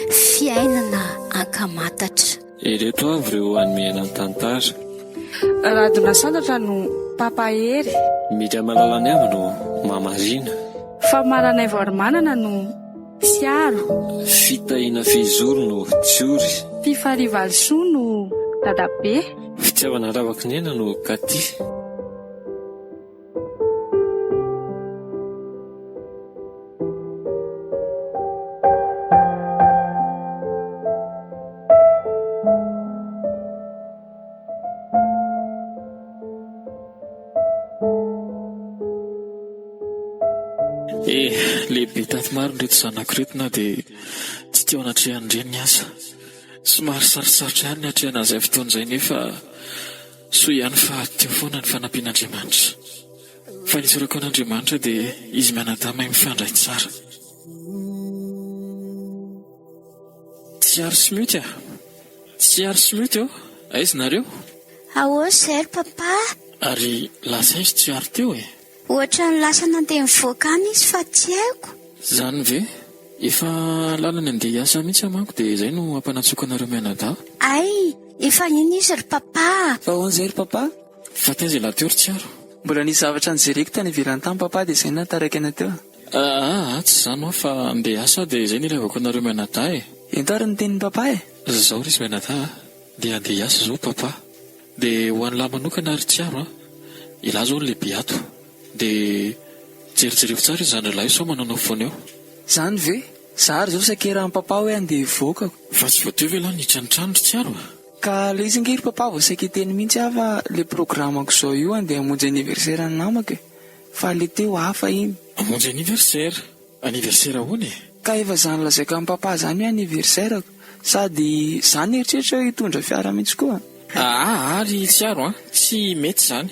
Fiainana ankamatatra. Ireto avy ireo hanomena tantara. Radona santatra no papahery. Midra malalany avy no mamazina. Famaranay voarimanana no siaro. Fitahina fizoro no tsiory. Tifarivalsoa no dadabe. Fitiavana ravakinena no katy. Lehibe taty maro nreto zanak'ireto na dia tsy teo anatrehany ireny ny asa. Somary sarosarotra ihany ny atrehana izay fotoan'izay nefa soa ihany fa teo foana ny fanampian'Andriamanitra. Fa ny sorako an'Andriamanitra dia izy mianadahy mifandray tsara. Tsiary smity ah? Tsiary smity oh? Aiza nareo? Ahoana ry papa? Ary lasa izy tsiary teo e? Ohatra ny lasa nandeha mivoaka any izy fa tsy haiko. Zany ve? Efa lalany andeha hiasa mihitsy amanko dia izay no ampanatsokanareo mianadahy. Ay, efa iny izy ry papa. Fa ahoana izay ry papa? Fa taiza lahateo ry tsiaro? Mbola nisy zavatra nijereko tany ivelany tany papa dia izay nataraiky ana teo. Tsy izany ho fa andeha hiasa dia izay nilevako anareo mianadahy e. Ento ary ny tenin'ny papa e? Zao ry izy mianadahy dia andeha hiasa zao papa. Dia ho an'ny lahy manokana ry tsiaro ilahy zao ny lehibe ato. Dia jerijereko tsara izy zany lahy sao mananao foana eo. Zany ve? Zary zao sakerahan'ny papa hoe andeha hivoaka. Fa tsy voateo ve lahy nitranitrano ry tsiaro? Ka le izy ngery papa vao saiketeny mihitsy afa le programako zao io andeha hamonjy anniversaire ny namako e. Fa le teo hafa iny. Hamonjy anniversaire? Anniversaire ahoana e? Ka efa zany lazaiko amin'ny papa zany hoe anniversaireko. Sady zany eritreritra hitondra fiara mihitsy koa. Ary tsiaro tsy mety zany.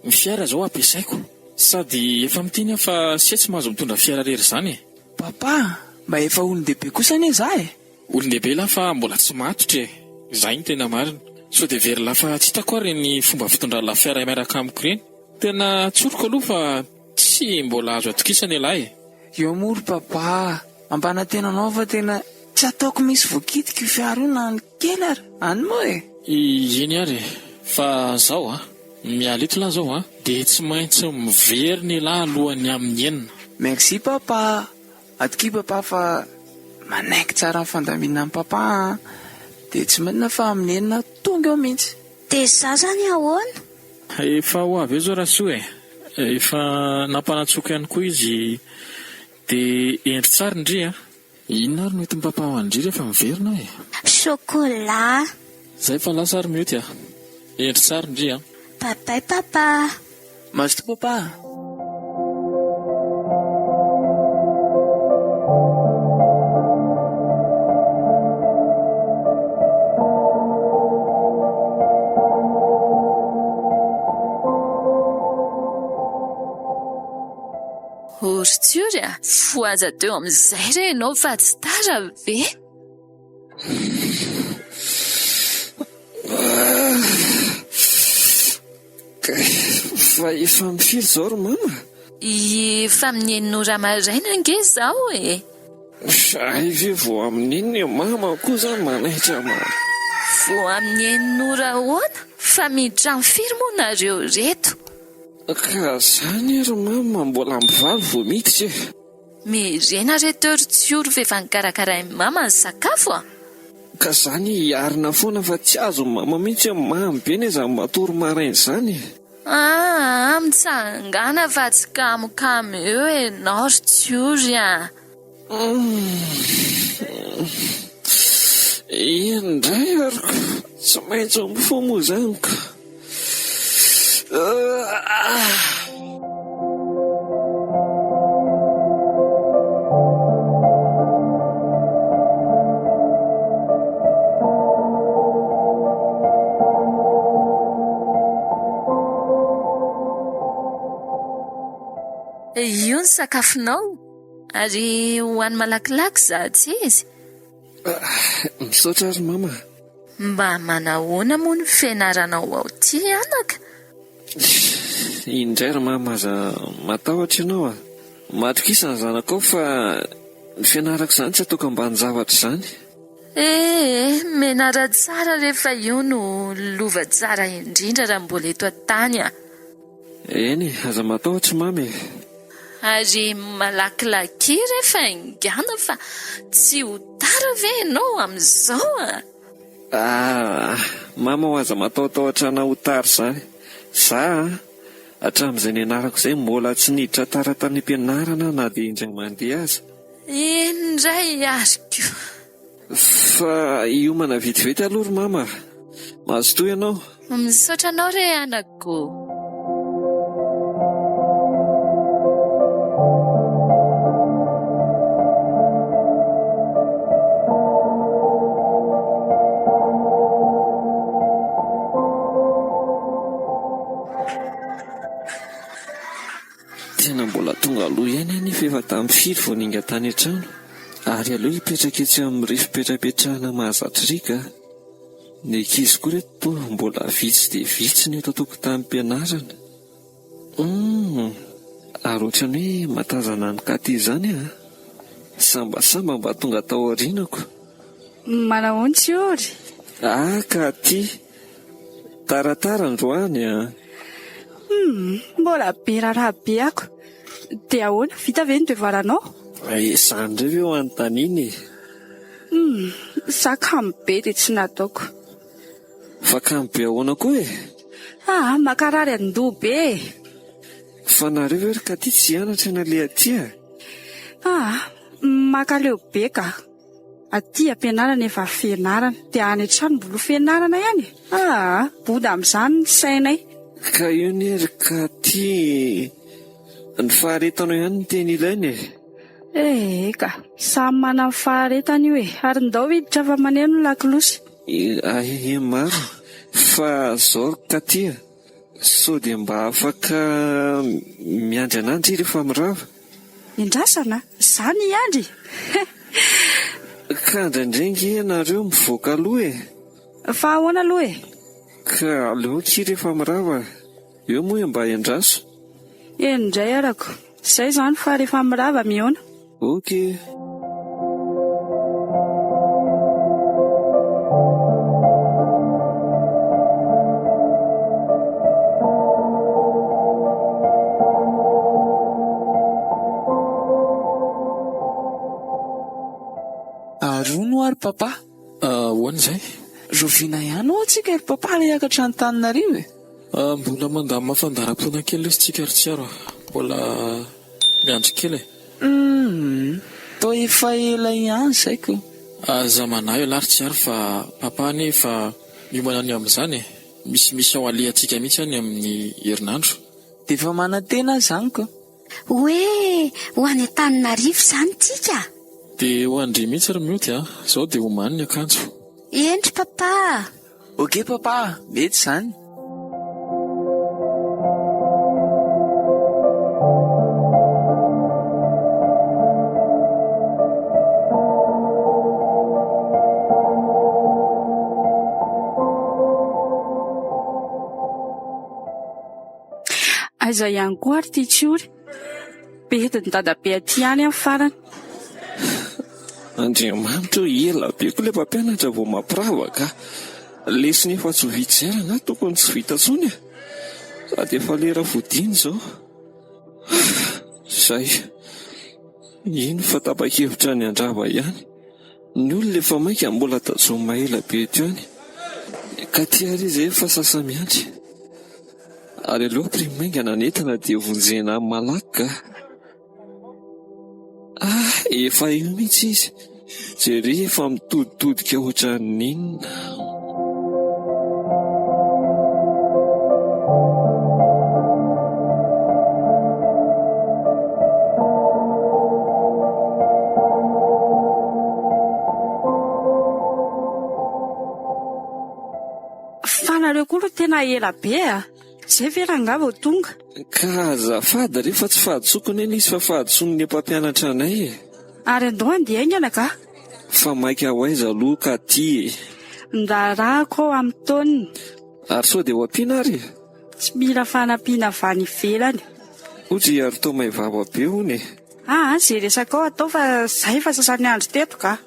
Ny fiara zao ampiasaiko. Sady efa miteny fa tsy tsy mahazo mitondra fiara rery zany e. Papa, mba efa olon-dehibe kosa ane za e. Olon-dehibe laha fa mbola tsy matotra e. Zay ny tena marina. So dia very laha fa tsy hitako ary ny fomba fitondran'ny fiara miaraka amiko ireny. Tena tsoroko aloha fa tsy mbola azo atokisana lahy e. Io mory papa, ampanantenanao fa tena tsy ataoko misy voakitika io fiara io na ny kely ary. Any moa e. Iny ary fa zao miala eto lahy zao dia tsy maintsy mivery ny lahy alohany amin'ny enina. Merci papa. Atoki papa fa manaiky tsara ny fandaminana amin'ny papa dia tsy mainona fa amin'ny enina tonga eo mihitsy. Dia za zany ahoana? Efa ho avy eo zao rahasoa e. Efa nampanatsoka ihany koa izy dia endry tsara indri inona ary no entin'ny papa ho andry rehefa miverina e? Chocolat. Zay fa lasa ary mety endry tsara indri Bye papa. Mazoto papa. Ortsiory foaza teo amin'izay re ianao fa tsy tara ve? Fa efa mifiry zao ry mama. Efa amin'ny enin'ora maraina ange zao e. Ay ve vao amin'ny enina mama koa zany manaitra maro. Vao amin'ny enin'ora ahoana? Fa miditra amin'ny firy moa nareo reto? Ka zany ary mama mbola mivaly vao miditra e. Mirena reto ry tsioro fa efa nikarakarain'i mama ny sakafo Ka zany arina foana fa tsy azo mama mihitsy mamy be ny zany matory maraina zany e. Mitsangana fa tsy kamokamo eo ianao ry tsioro Indray ariko tsy maintsy mifoa moa zany ka. Io ny sakafonao ary hoany malakilaky za tsy izy. Misaotra ary mama. Mba manahoana moa ny fianaranao ao ty anaka? Indray ry mama aza matahotra ianao a. Matokisa ny zanakao fa ny fianarako izany tsy ataoko ambany zavatra izany. Menara tsara rehefa io no lova tsara indrindra raha mbola eto an-tany a. Eny, aza matahotra mamy. Ary malakilaky rehefa ingana fa tsy ho tara ve ianao amin'izao a? Mama ho aza matahotahotra ana ho tara izany. Za hatramin'izay nianarako izay mbola tsy niditra tara tany am-pianarana na dia indray mandeha aza. Indray ariko. Fa hiomana vetivety aloha ry mama. Mazotoa ianao. Misaotra anao re anako. Tena mbola tonga aloha ihany anefa efa tamin'ny firy vao ninga tany an-trano. Ary aloha hipetraka etsy amin'ny rifi-petrapetrahana mahazatra rika. Ny ankizy koa reto mbola vitsy dia vitsy ny eto an-tokotanin'ny mpianarana. Ary ohatrany hoe matazana ny katy izany a. Sambasamba mba tonga tao aorianako. Manahoana tsy ory? Katy. Taratara androany a. Mbola be raharaha be ako. Dia ahoana vita ve ny devoiranao? Izany ireo eo anontaniana e. Sakamy be dia tsy nataoko. Fa kamo be ahoana koa e? Makarary an-doha be. Fa nareo ry Katy tsy hianatra eny le aty a? Makaleo be ka. Aty ampianarana efa fianarana dia any an-trano mbola fianarana ihany. Body amin'izany ny sainay. Ka io ny ry Katy, ny faharetanao ihany ny teny ilaina e. Ka samy manana ny faharetany io e. Ary ndao hiditra fa maneno ny lakilosy. Maro. Fa zao ry Katy a, sao dia mba afaka miandry ananjy rehefa mirava. Indrasana? Izany iandry. Ka ndraindray ianareo mivoaka aloha e. Fa ahoana aloha e? Ka aleoky rehefa mirava. Eo moa mba hiandraso. Indray arako. Izay izany fa rehefa mirava mihaona. Okay. Rono ary papa. Hoana izay? Roviana ihany ao antsika ry papa le hiakatra ny Tananarivo e. Mbola mandamina fandaharam-potoana kely lesy tsika ry tsiaro. Mbola miandry kely e. Toa efa ela ihany zaiko. Aza manahy io ry tsiaro fa papa nefa miomana any amin'izany e. Misy ao alehantsika mihitsy any amin'ny herinandro. Dia efa manantena izany ko. Hoe ho any Antananarivo izany tika. Dia ho andry mihitsy ry mioty a. Izao dia homany ny akanjo. Endry papa. Okey papa, mety izany. Aiza ihany koa ary ity tsiory. Bedy ny dadabe aty ihany amin'ny farany. Andriamanitra ela be koa ilay mpampianatra vao mampiravaka. Lesiny efa tsy ho vita izay raha na tokony tsy vita intsony a. Sady efa lera vodiny izao. Izay. Ino fa tapa-kevitra ny andrava ihany. Ny olona efa mainka mbola tazoma ela be eto ihany. Ka ty ary izay efa sasa miandry. Ary aloha primimaingana netana dia vonjena malaka. Efa io mihitsy izy. Jerry efa mitoditodika ohatra n'inona. Fanareo koa aloha tena ela be a. Zay ve raha ngava ho tonga. Ka azafady rehefa tsy fahadisokony eny izy fa fahadison'ny mpampianatra anay e. Ary andao andeha aingana ka. Fa maika ho aiza aloha Katy e. ndarako ao amin'ny taoniny. Ary sao dia ho ampiana ary? Tsy mila fanampiana avy any ivelany. Ohatry ary tao maivava be hony. Izay resaka ao atao fa zahay efa sasany andro teto ka.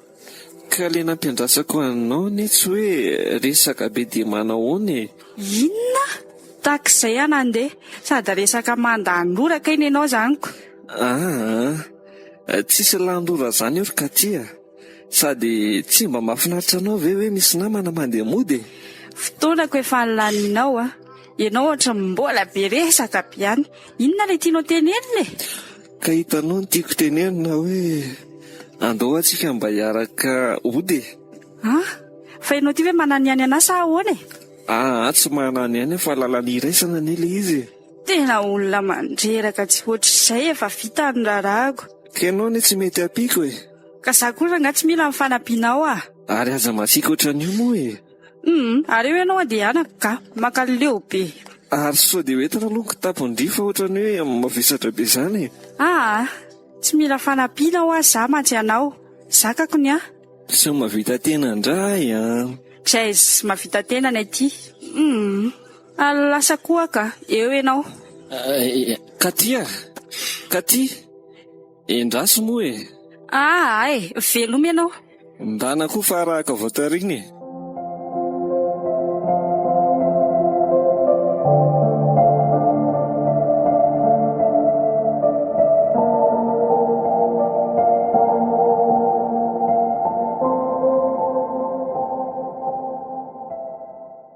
Ka le nampiandrasako anao ny tsy hoe resaka be dia manao hony. Inona? Takizay anandeha sady resaka mandanoraka iny ianao zanyko. Tsisy landora zany eo ry Katia. Sady tsy mba mahafinaritra anao ve hoe misy namana mandeha mody? Fotoanako efa nolaninao ianao ohatra mbola be resaka be ihany. Inona le tianao tenenina e? Ka hitanao ny tiako tenenina hoe andao antsika mba hiaraka ody. Fa ianao ty hoe manany ihany ana sa ahoana e? Tsy manany ihany fa lalana iraisana anie izy. Tena olona mandreraka tsy ohatr'izay efa vita ny rarahako. Ka ianao ny tsy mety ampiko e? Ka za kosa nga tsy mila mifanampianao Ary aza matsika ohatran'io moa e? Ary eo ianao andehanako ka makaleo be. Ary sao dia hoentina aloha kitapon-dry fa ohatrany hoe mavesatra be zany e? Tsy mila fanampiana za mantsy anao. Zakako ny Sao mavita tena indray Tsy mavita tena ny aty. Lasa koa ka eo ianao. Katia endraso moa e? Veloma ianao. Ndana koa fa arahaka voatariny.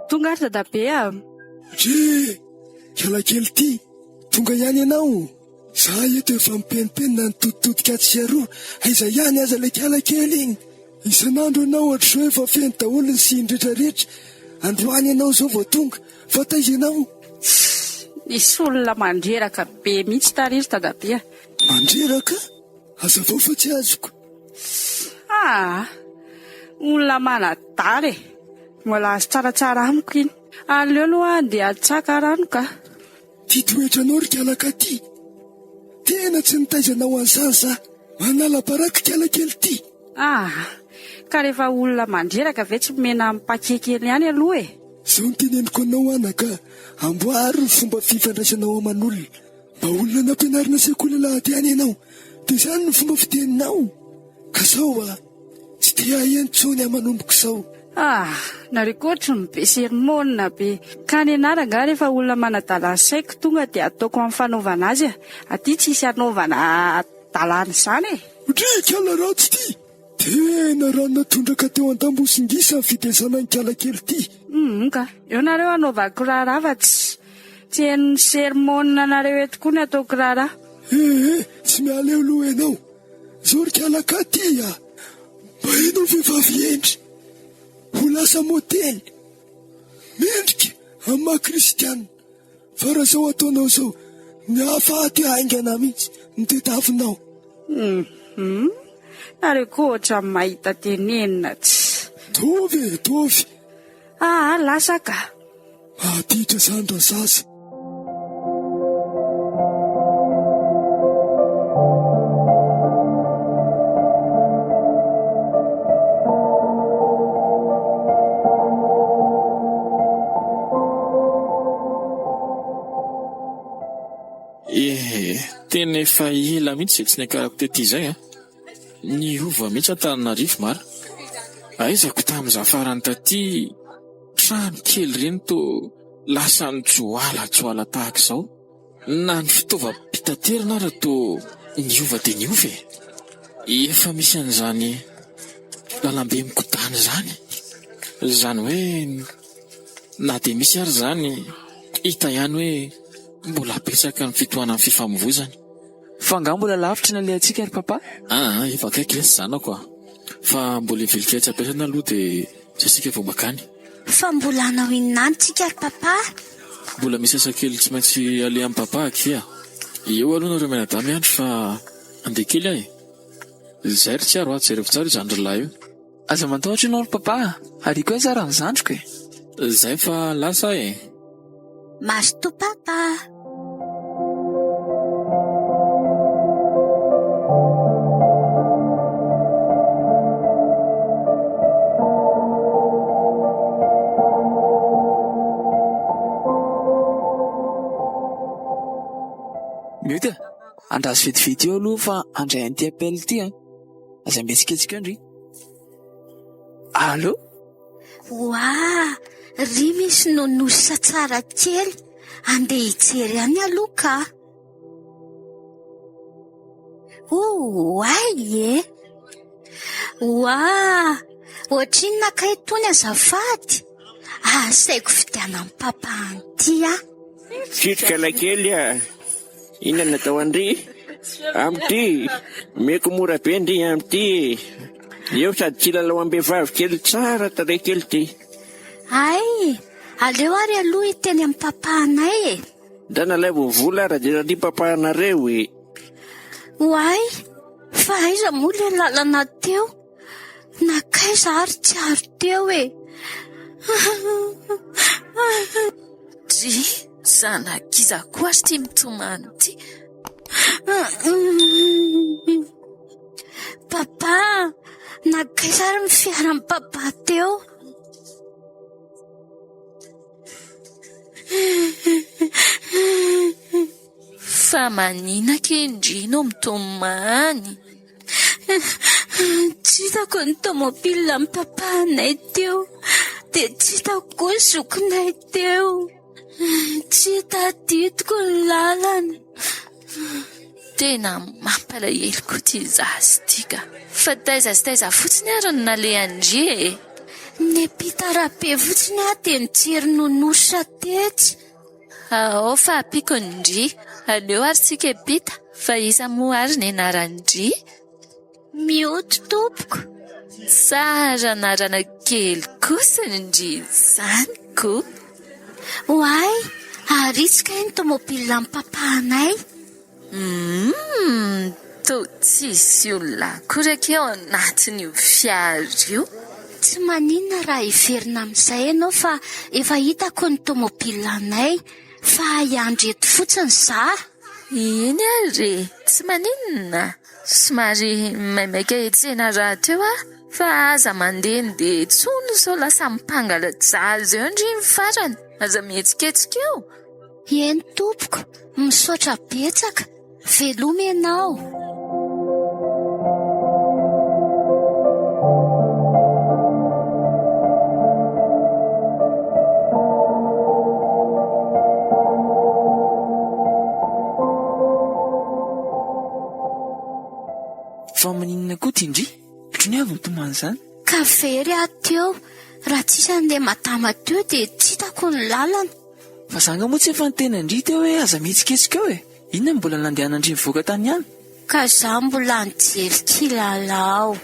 Tonga ary dadabe kialakely ty tonga ihany ianao. Za eto efa mipenipenina ny totitodika tsy aroa. Aiza ihany aza le kialakely iny? Isan'andro ianao ohatr'izao efa feno daholo ny siny rehetrarehetra. Androany ianao zao vao tonga fa taiza ianao? Nisy olona mandreraka be mihitsy tariry dadabe. Mandreraka? Aza vao fa tsy azoko. Olona manadary mbola azo tsaratsara amiko iny. Aleo aloha dia atsaka rano ka. Ty toetranao ry kialaka ty tena tsy nitaizanao an'izany za. Manala baraka kialakely ty. Ka rehefa olona mandreraka ve tsy mena mipakekely ihany aloha e? Zao ny teneniko anao anaka, amboary ny fomba fifandraisanao aman'olona. Mba olona nampianarina sekoly lahady ihany ianao, dia izany ny fomba fiteninao. Ka sao tsy te aheno tsony amanomboka sao. Nareo koatra ny be sermona be. Ka ny anaranga rehefa olona manadala ny saiko tonga dia ataoko amin'ny fanaovana azy aty tsisy anaovana dalàna izany e. Ndre kiala ratsy ty tena ranona tondraka teo an-tambosingisa ny fitezana ny kialakely ty. Ka eo nareo anaovako raharaha tsy henony sermona nareo eto koa ny ataoko raharaha. Tsy mialeo loha ianao. Zao ry kialaka ty mba hainao vehivavy endry ho lasa modely mendrika amin'ny maha kristianina. Fa raha zao ataonao zao ny hafaty haingana mihitsy ny tetavinao. Nareo koa ohatra mahita tenenina tsy. Tovy lasa ka aditra zany ra zaza. Tena efa ela mihitsy izay tsy niakarako tety izay ny ova mihitsy Antananarivo mara. Aizako tamin'izaho farany taty trano kely reny to lasa nijoalajoala tahaka izao. Na ny fitaovam-pitaterana ary to niova dia niova efa misy an'izany lalambe mikodana izany. Izany hoe na dia misy ary izany hita ihany hoe mbola betsaka ny fitohanan'ny fifamoivoizana. Fa nga mbola lavitra ny alehantsika ry papa? Efa akaiky lesy zanako fa mbola hivelika tsy ampiasana aloha dia tsy asika vao makany. Fa mbola hanao inona any tsika ry papa? Mbola misy asa kely tsy maintsy ale amin'ny papa akia. Eo aloha nareo mianadamy andro fa andeha kely ahy. Izay ry tsy aro jereko tsara izany ralahy io. Aza matahotra ianao ry papa, ary koa tsara ny zandriko e. Izay fa lasa Maso to papa. Mioty andraso vetivety eo aloha fa andray an'ity appel ity aza mihetsiketsika eo ndry. Allô? Ry misy nonosa tsara kely andeha hijery any aloha ka. Ohatrin'ny naka itony azafady. Asaiko fidiana amin'ny papa an'ity Sitrika lakely inona natao andry amty meko mora be ndry amty eo sady kilalao am-behivavy kely tsara tarehy kely ty. Aleo ary aloha iteny amin'ny papa anay Da nalay vovola raha papa anareo fa aiza moa le lalana teo? Nakaiza ary tsy ary teo Dry, zanakiza koa ary ty mitomany ty. Papa, nakaiza ary mifiara amin'ny papa teo? Fa manina kendrino mitomany. Tsy hitako ny tomobile amin'ny papa anay teo, dia tsy hitako koa ny zokinay teo. Tsy tadidiko ny lalana. Tena mampalahelo koa ty zazy tika. Fa taiza sy taiza fotsiny ary no nalehandry Ny pitarabe fotsiny dia nijery nonosa tetsy. Ao fa apiko ndry. Aleo ary tsika pita. Fa isa moa ary ny anarandry. Mioty tompoko. Tsara narana kely kosa ndry zaniko. Aritsika ny tomobile amin'ny papa anay. To tsisy olona akoraka eo anatin'io fiara io. Tsy maninona raha hiverina amin'izay ianao fa efa hitako ny tomobile anay. Fa hiandry eto fotsiny za. Iny ary, tsy maninona. Somary maimaika etsena raha teo fa aza mandeny dia tsono sao lasa mipangala jazy eo ndry ny farany. Aza mihetsiketsika eo. Eny tompoko, misaotra betsaka. Veloma ianao. Fa maninona koa ty ndry? Otrany avy mitomany izany. Ka very ato eo. Raha tsisy andeha matama teo dia tsy hitako ny lalana. Fa zanga moa tsy efa niteny ndry teo aza mihetsiketsika eo Inona mbola nandehanandry mivoaka tany ihany? Ka za mbola nijery kilalao.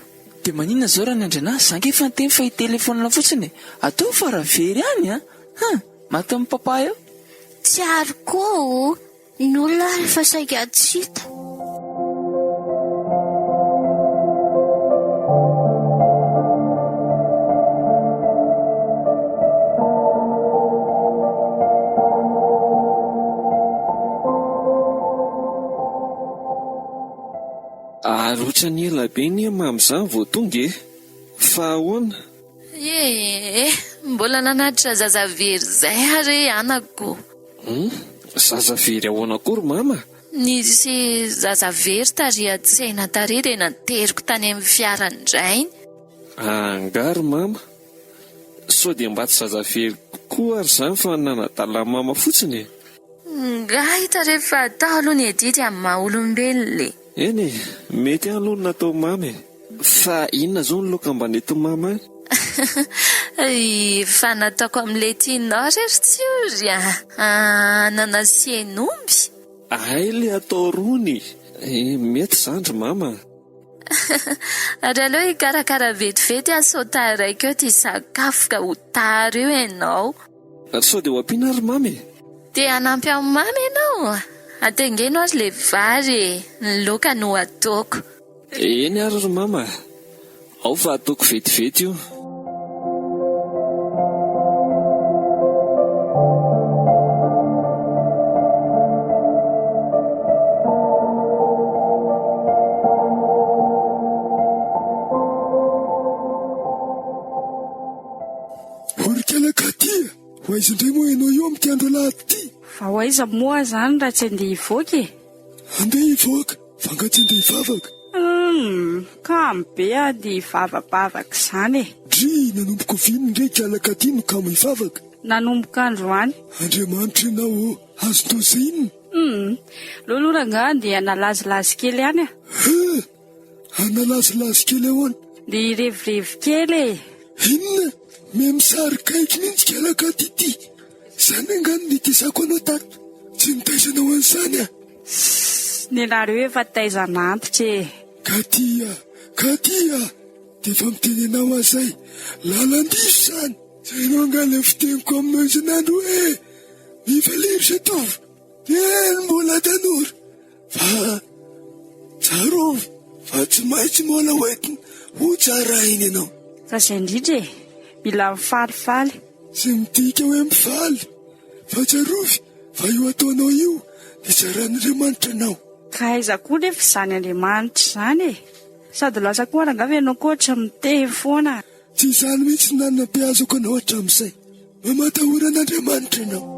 Dia maninona zao raha ny andrenazy? Zanga efa niteny fa hitelefonina fotsiny. Atao fa raha very any maty amin'ny papa eo. Tsy ary koa ny olona rehefa saika tsy hita. Arotra ny ela be ny mam'izany vao tonga fa ahoana? Mbola nanatitra zazavery zay ary anako. Zazavery ahoana akory mama? Nisy zazavery taria tsena taria dia nateriko tany amin'ny fiara indrainy. Angary mama. Sao dia mba tsy zazavery koa ary izany fa nanadala mama fotsiny. Ngahita rehefa atao aloha ny edity amin'ny maha olombelona. Eny mety aloha natao mamy. Fa inona zao ny loka mba neto mama? Fa nataoko amin'ilay tianao rery tsy ory nanasien'omby. Le atao rony. Mety zandry mama. Ary aloha hikarakara vetivety sao taraiko eo ty sakafo ka ho tara eo ianao. Sao dia ho ampiana ary mamy? Dia hanampy amin'ny mamy ianao. Atengeno ary le vary ny loka no ataoko. Eny ary mama. Ao fa ataoko vetivety io. Ho aiza indray moa ianao eo amin'ny andro lahady ty? Fa ho aiza moa zany raha tsy andeha hivoaka Andeha hivoaka, fangatsy andeha hivavaka. Kamo be ady hivavabavaka izany e. Dry nanomboka vino ndraiky alakaty no kamo hivavaka. Nanomboka androany. Andriamanitra ianao azo toza inona? Loloranga dia nalazilazy kely ihany a. Analazilazy kely ahoana? Dia revirevy kely e. Inona? Memsarikaiky mihitsy alakaty ity. Zany angano nitezako anao tato. Tsy nitaizanao an'izany a. Nenareo efa taizana antitra e. Katia, dia efa mitenenao azay. Lalandiso zany. Zay no angala fiteniko aminao isan'andro hoe mivalery sa tovy. Eny mbola tanora. Fa tsarovy, fa tsy maintsy mbola hoentina ho tsara iny ianao. Fa izay indrindra e, mila mifalifaly. Tsy midika hoe mifaly, fa tsarovy, fa io ataonao io dia tsaran'Andriamanitra anao. Ka aiza koa nefa izany Andriamanitra izany e. Sady lasa koa rangava ianao koa ohatra miteny foana. Tsy izany mihitsy nanam-piazoko anao hatramin'izay. Mamatahora an'Andriamanitra ianao.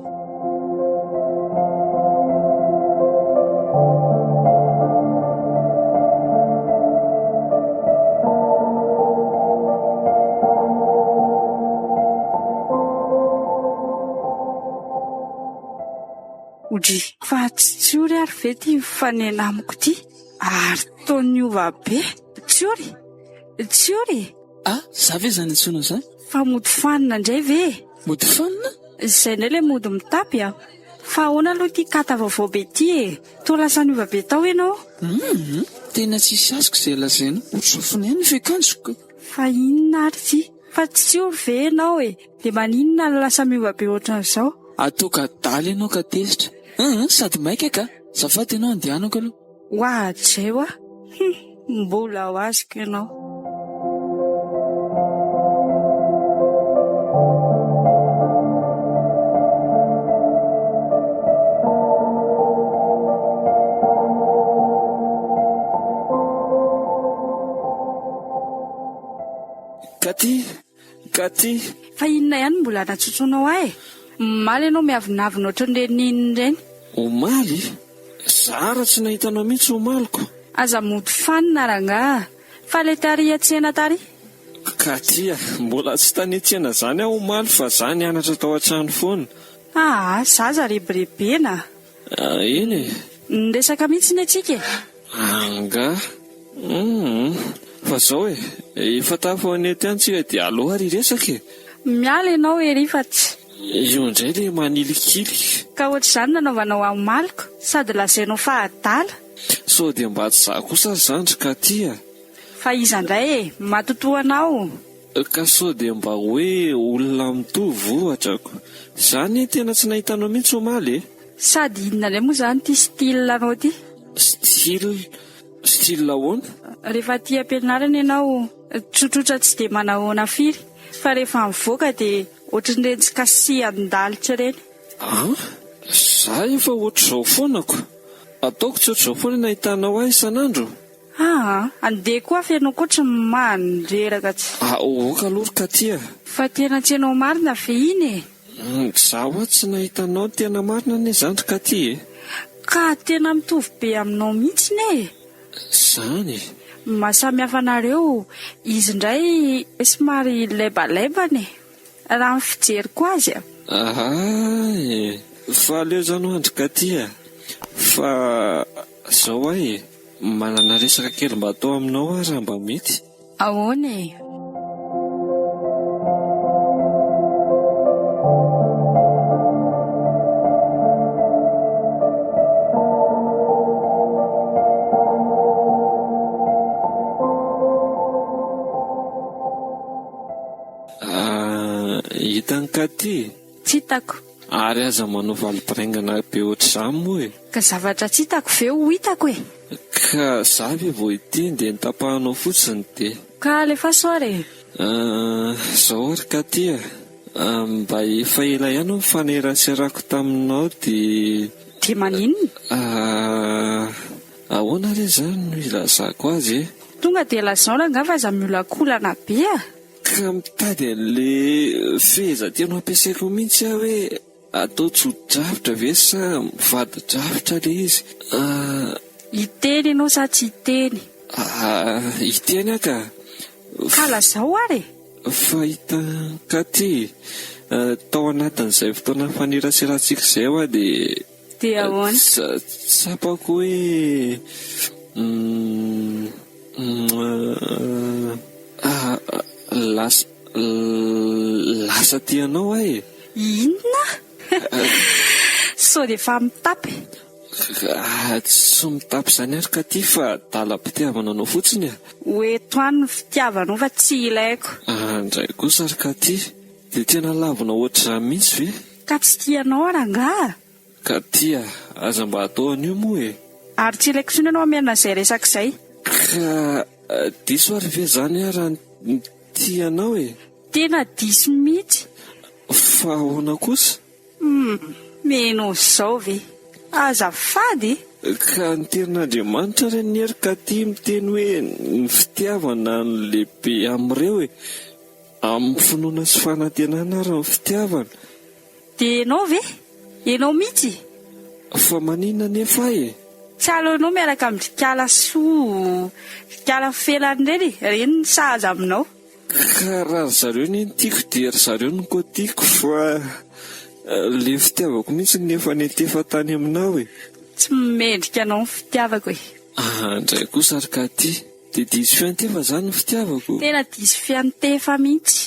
Odry, fa tsy tsiory ary ve ty mifanena amiko ty? Ary taon'ny ova be. Tsiory. Za ve zany antsoina zany? Fa mody fanina indray ve? Mody fanina? Izay ndray le mody mitapy a. Fa ahoana aloha ty kata vaovao be ty e? Toa lasa ny ova be tao ianao? Tena tsisy azoko izay lazaina. Otrofona ihany fiakanjoko. Fa inona ary ty? Fa tsy tsiory ve ianao e? Dia maninona lasa miova be ohatran'izao? Atao ka daly ianao ka tezitra. Sady maika ka. Zafady ianao andehanako aloha. Hoadray hoa. Mbola ho azoko ianao. Katy. Fa inona ihany mbola natsotsonao ahy? Maly ianao miavinavina ohatran'ireny ireny. Omaly? Zara tsy nahitanao mihitsy omaliko. Aza mody fanina rangaha. Fa le tary atsena tary? Katy, mbola tsy tanetsena zany aho omaly fa zany anatra tao an-trano foana. Zaza rebirebena. Eny e. Niresaka mihitsy ny atsika. Anga. Fa zao e, efa tafo anety antsika dia aloha ary resaka e. Miala ianao ery fa tsy. Io indray le manilikily. Ka ohatr'izany nanaovanao amin'ny maliko, sady lazainao fa adala. Sao dia mba tsy za kosa zandry Katy. Fa iza indray e, matotoanao. Ka sao dia mba hoe olona mitovy ohatrako. Zany tena tsy nahitanao mihitsy omaly e. Sady inona indray moa zany ty style anao ty? Style ahoana? Rehefa ty ampianarana ianao tsotsotra tsy dia manahoana firy, fa rehefa mivoaka dia ohatran'ireny tsy kasi andalitra ireny. Za efa ohatr'izao foanako. Ataoko tsy ohatr'izao foana nahitanao ahy isan'andro. Andeha koa fianao koatra mandreraka tsy. Oka aloha Katy. Fa tena tsy ianao marina ve iny e? Za hoa tsy nahitanao tena marina ane zandry Katy e. Ka tena mitovy be aminao mihitsy ne. Zany. Mahasamihafa anareo, izy indray somary lebalebany raha ny fijeriko azy a. Fa leo zany andro Katy fa zao ahy manana resaka kely mba atao aminao raha mba mety. Ahoana e? Hitany Katy. Tsy hitako. Ary aza manao valipiraingana be ohatr'izany moa e. Ka zavatra tsy hitako ve ho hitako e? Ka za ve vao iteny dia nitapahanao fotsiny dia. Ka alefa soare. Zao ary Katy mba efa ela ihany aho mifanerasirako taminao dia. Dia maninona? Ahoana re zany no ilazako azy e? Tonga dia lazao rangava aza miolakolana be a. Ka mitady an'le feheza tianao ampiasaiko mihitsy aho hoe atao tsodravitra ve sa mivadi-dravitra le izy? Iteny ianao sa tsy iteny? Iteny aka. Kala zao ary Fahita katy tao anatin'izay fotoana faniraserantsika izay aho dia ahoana? Tsapako hoe lasa tianao ahy. Inona? Sao dia fa mitapy? Tsy mitapy izany ary ka ty fa dalam-pitiavana anao fotsiny a. Oetoany ny fitiavanao fa tsy ilaiko. Andray kosa ary ka ty dia tena lavina ohatr'izany mihitsy ve? Ka tsy tianao ary angaha? Ka tia aza mba atao an'io moa e. Ary tsy ilaiko sona ianao amiana izay resaka izay. Ka diso ary ve zany raha tianao e? Tena diso mihitsy. Fa ahoana kosa? Menao izao ve? Azafady? Ka ny tenin'Andriamanitra ry ny ery ka ty miteny hoe ny fitiavana no lehibe amin'ireo e. Amin'ny finoana sy fanantenana ary ny fitiavana. Dia ianao ve? Ianao mihitsy? Fa maninona nefa e? Tsy aleo ianao miaraka amin'ny dikala soa, dikala felany ireny ny sahaza aminao. Ka raha zareo ny tiako dia ry zareo no ko tiako fa le fitiavako mihitsy nefa netefa tany aminao e. Tsy mendrika anao ny fitiavako e. Andray kosa ary ka ty dia diso fiantefa zany ny fitiavako. Tena diso fiantefa mihitsy.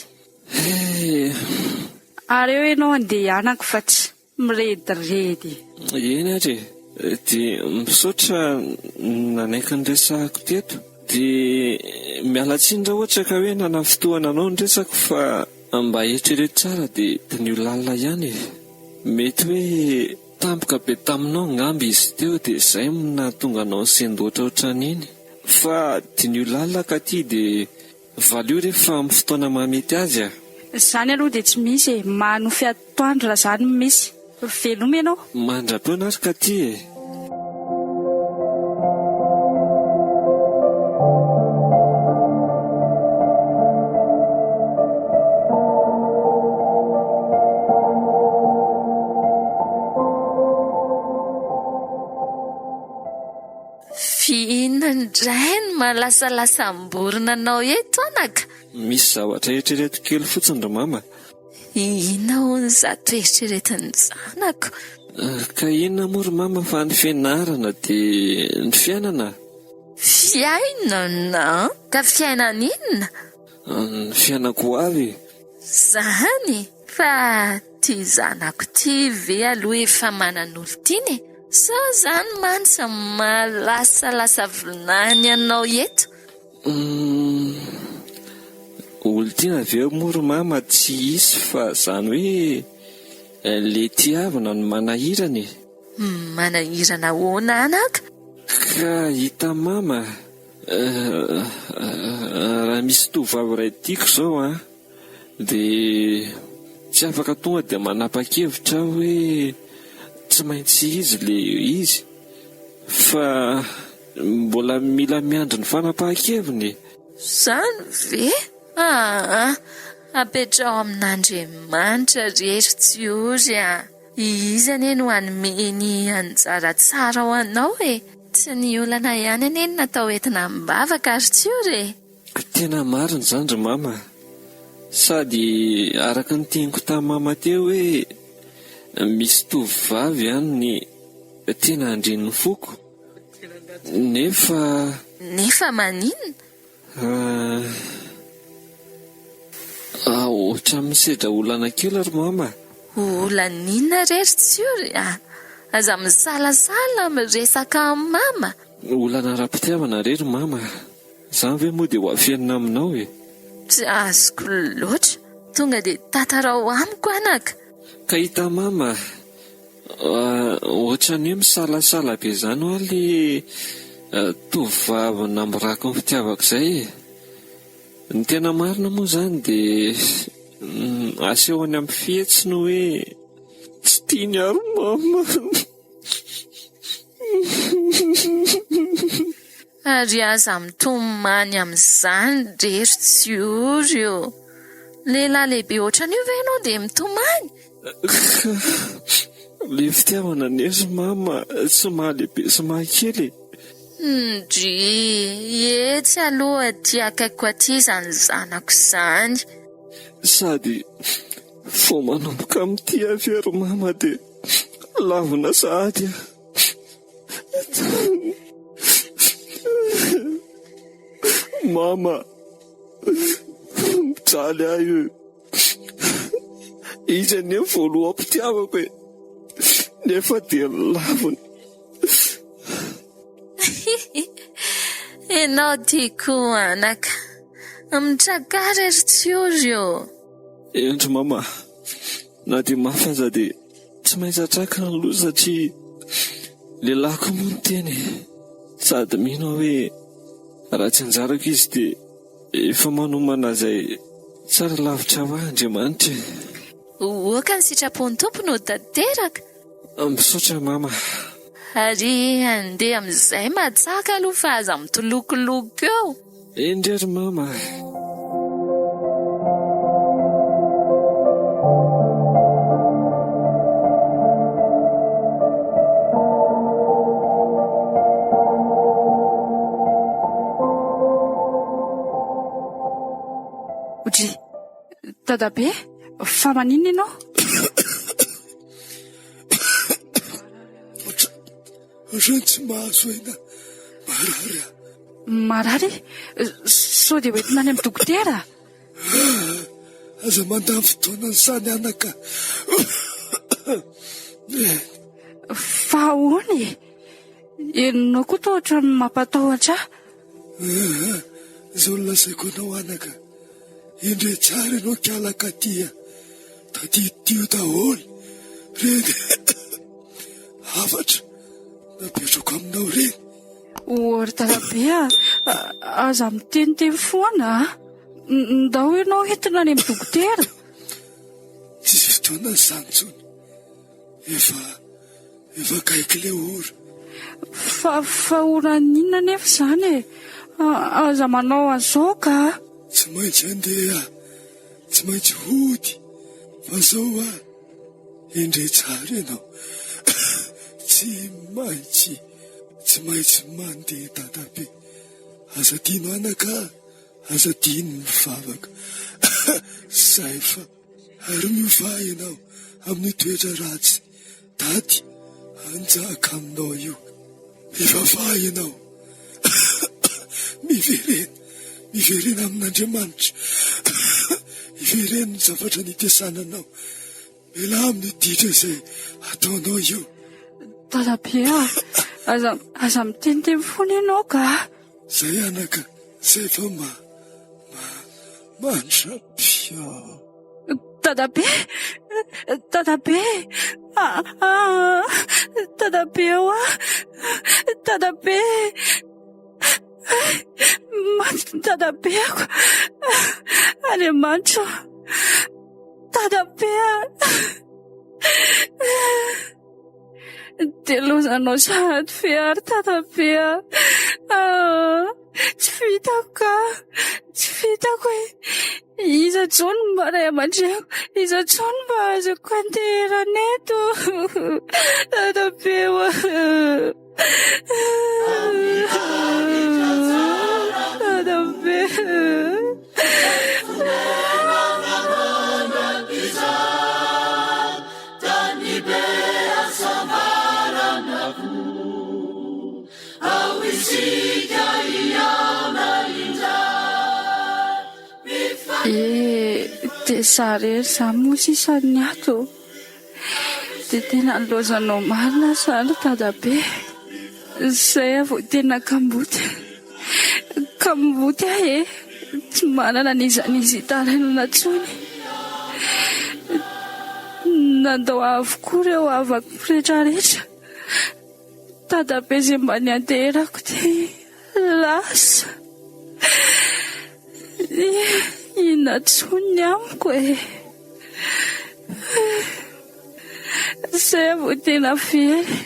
Ary eo ianao andeha hianako fa tsy mirediredy. Eny ary dia misaotra nanaiky ny resahako teto. Dia miala tsiny raha ohatra ka hoe nanafotoana anao ny resako fa mba eritrereto tsara dia ny lalina ihany e. Mety hoe tampoka be taminao ngamby izy teo dia izay nahatonga anao ny sendoatra ohatran'iny. Fa ny lalina ka ty dia valio rehefa amin'ny fotoana mahamety azy a. Izany aloha dia tsy misy e. Manofy atoandro raha izany misy. Veloma ianao? Mandra-peona ary ka ty e. Fihinandray ny malasalasam-borona anao eto anaka. Misy zavatra eritrereto kely fotsiny ry mama. Inona hono zato eritreretin'ny zanako? Ka inona moa ry mama fa ny fianarana dia ny fiainana? Fiainana? Ka fiainana inona? Ny fiainako avy. Zany fa ty zanako ty ve aloha efa manan'olo tiny? Sa zany mansa malasalasa vilany anao eto? Olontiana ve moa ry mama tsy isy fa zany hoe le tiavana no manahirana. Manahirana hoana anaka? Ka hita mama, raha misy tovovavy iray tiako izao dia tsy afaka tonga dia manapa-kevitra hoe tsy maintsy izy le izy, fa mbola mila miandry ny fanapahan-keviny. Zany ve? Apetrao amin'Andriamanitra rery tsy ory izy ane no hanomeny anjara tsara ho anao e. Tsy ny olana ihany ane no natao entina mbavaka ary tsy ory e. Tena marina zany ry mama. Sady araka ny tianiko tamin'ny mama teo hoe misy tovovavy ihany ny tena andrin'ny foko. Nefa maninona? Ohatra misedra olana kely ry mama. Olaninona rery tsy ory? Aza misalasala miresaka amin'ny mama. Olana ra-pitiavana rery mama. Zany ve moa dia ho afenina aminao e? Tsy azoko loatra. Tonga dia tatarao amiko anaka. Ka hita mama, ohatra ny hoe misalasala be zany ho le tovovavy namorako ny fitiavako izay e. Ny tena marina moa zany dia asehony amin'ny fihetsiny hoe tsy tiany ary mama. Ary aza mitomany amin'izany rery tsy ory io. Lehilahy lehibe ohatran'io ve ianao dia mitomany? Le fitiavana nezy mama sy mahalehibe sy mahakely. Dry, etsy aloha aty akaiko aty izany zanako izany. Sady vao manomboka amin'ity avy ary mama dia lavina sahady aho. Mama, mijaly ahy io. Iza ny voaloham-pitiavako e, nefa dia lavina. Ianao tiako anaka, mitragara ry tsy ory io. Endry mama, na dia mafaza dia tsy maintsy atraka ny loha satria lelahiko moa ny teny. Sady mino hoe raha tsy anjarako izy dia efa manomana izay tsara lavitra ho ahy Andriamanitra. Oka ny sitrapony tompony ho tanteraka. Misaotra mama. Ary andeha amin'izay matsaka aloha fa aza mitolokoloko eo. Endry ary mama. Odry, dadabe, fa maninona ianao? Ohatrany tsy mahazo aina marary aho. Marary? Sao dia hoentina any amin'ny dokotera? Aza mandany fotoana ny sany anaka. Fa ahoana e? Enonao koa toa ohatrany mampatahotra ahy. Izao no lazaiko anao anaka. Indre tsara ianao kialaka tia. Taditio daholo. Reny hafatra napetrako aminao reny. Ory dadabe aza miteniteny foana. Ndao ianao entina any amin'ny dokotera. Tsisy fotoana izany intsony. Efa kaiky le ora. Fa ora ninona nefa izany e? Aza manao an'izao ka? Tsy maintsy andeha, tsy maintsy hody. Fa zao indre tsara ianao. Tsy maintsy mandeha dadabe. Aza tiano anaka, aza tiano mivavaka. Zay fa ary miova ianao amin'ny toetra ratsy. Dady, anjaka aminao io. Mivava ianao. Miverena amin'Andriamanitra. Iverena ny zavatra nitesananao. Mela amin'ny ditra izay ataonao io. Dadabe aza miteniteny foana ianao ka? Zay anaka, zay fa mandrapia. Dadabe, dadabe, dadabe dadabe, dadabe ako, Andriamanitra, dadabe. Dia lozanao sahady fiary dadabe. Tsy fitako hoe iza tsony mba ray aman-dreko, iza tsony mba azoko andeherana eto. Dadabe dadabe. Dia sarery izany moa sisan'ny ato. Dia tena nilozanao marina izany dadabe. Izay vao tena kamboty ahy e. Tsy manana n'izany tarainana intsony. Nandao avokoa ireo havako rehetrarehetra. Dadabe izay mba nianteherako dia lasa. Inona tsony amiko e. Izay vao tena very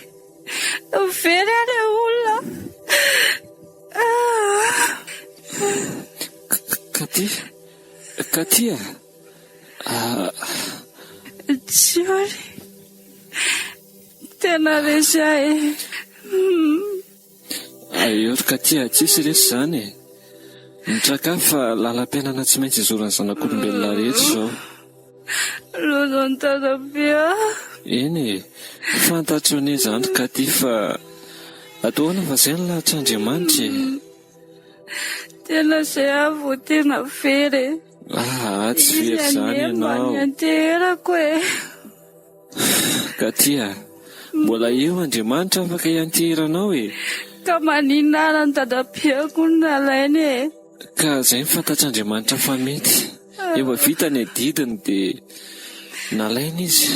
ary olona. Katia, Tsiory, tena resay. Aiory ka tia tsisy resy zany e. Nitraka fa lalam-piainana tsy maintsy izoran'ny zanak'olombelona rehetra izao. Lozony tadapia. Eny e, fantatro anie zany ka ty fa ataona fa izay ny lahitr'Andriamanitra e. Tena izay avo tena very. Tsy very zany ianao. Izy anterako e. Ka tia, mbola eo Andriamanitra afaka ianteranao e. Ka maninana ny tadapiako ny nalainy e. Ka izay ny fantatr'Andriamanitra fa mety. Efa vita ny didiny dia nalaina izy.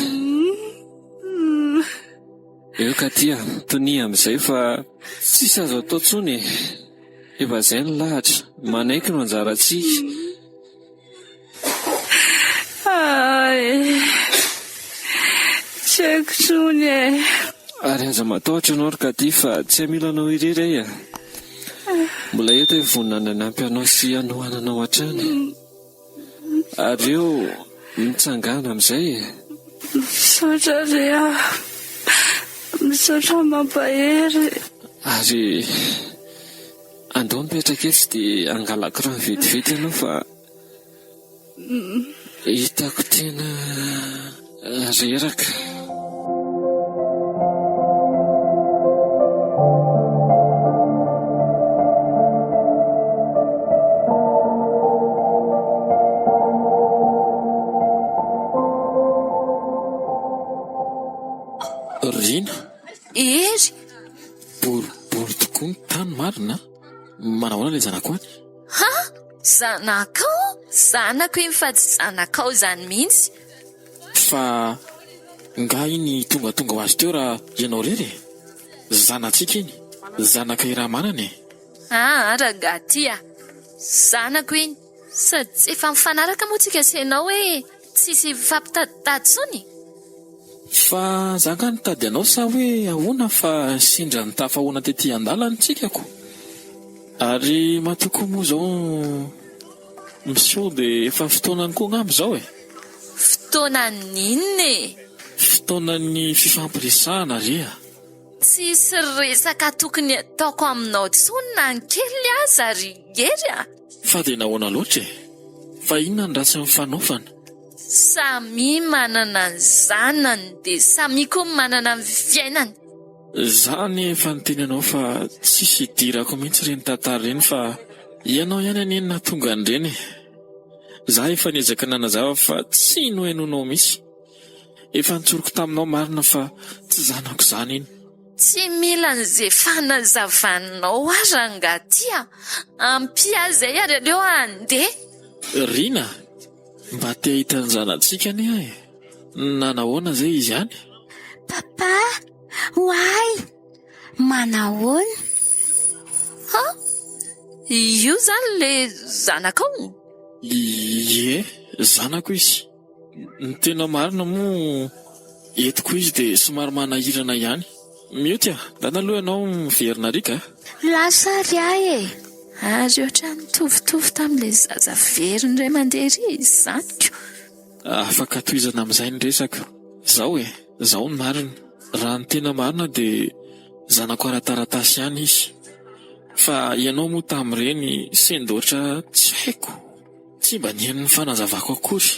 Eo ka tia, tonia amin'izay fa tsisy azo atao tsony e. Efa izay ny lahatra, manaiky no anjarantsika. Tsy haiko tsony e. Ary aza matahotra ianao ry ka ty fa tsy amilanao irery a. Mbola eto hoe vonana nampy anao sy anohananao hatrany. Ary eo mitsangana amin'izay e. Misaotra re misaotra mampahery. Ary andao mipetraka eto dia angalako rano vetivety ianao fa hitako tena reraka. Rina? Ery? Boribory tokoa ny tany marina. Manahoana ilay zanako any? Ha? Zanakao? Zanako iny fa tsy zanakao zany mihitsy. Fa nga iny tonga ho azy teo raha ianao rery. Zanantsika iny, zanaka iramanana e. Ragatia, zanako iny. Sady tsy efa mifanaraka moa tsika sy ianao hoe tsisy fampitaditady tsony. Fa zaka nitady anao sa hoe ahoana fa sindra ny tafahoana tetỳ an-dalana tsikako. Ary matoko moa zao miseo dia efa fotoanany koa ngamba zao e. Fotoanan'inona e? Fotoanan'ny fifampiresahana ria. Tsisy resaka tokony ataoko aminao tsony na ny kely aza ry ery a. Fa dia nahoana loatra e. Fa inona ny ratsy mifanaofana? Samy manana ny zanany dia samy koa manana ny fiainany. Zany efa niteny anao fa tsisy idirako mihitsy ireny tantara ireny fa ianao ihany aneny na tonga an'ireny. Za efa niezaka nanazava fa tsy nohainonao mihitsy. Efa nitsoroko taminao marina fa tsy zanako zany iny. Tsy mila n'izay fanazavanao Rangatia. Ampiazay ary aleo andeha. Rina, mba te hahita ny zanantsika anie e. Nanahoana zay izy ihany? Papa, why? Manahoana? Ha? Io zany le zanakao? Ie, zanako izy. Ny tena marina moa etiko izy dia somary manahirana ihany. Mioty dana aloha ianao miverina rika. Lasa riay e. Ary ohatran'ny mitovitovy tamin'ilay zaza very indray mandeha ry zaniko. Afaka tohizana amin'izay ny resaka. Zao e, zao ny marina. Raha ny tena marina dia zanako ara-taratasy ihany izy. Fa ianao moa tamin'ireny sendoatra tsy haiko. Tsy mba nihain'ny fanazavako akory.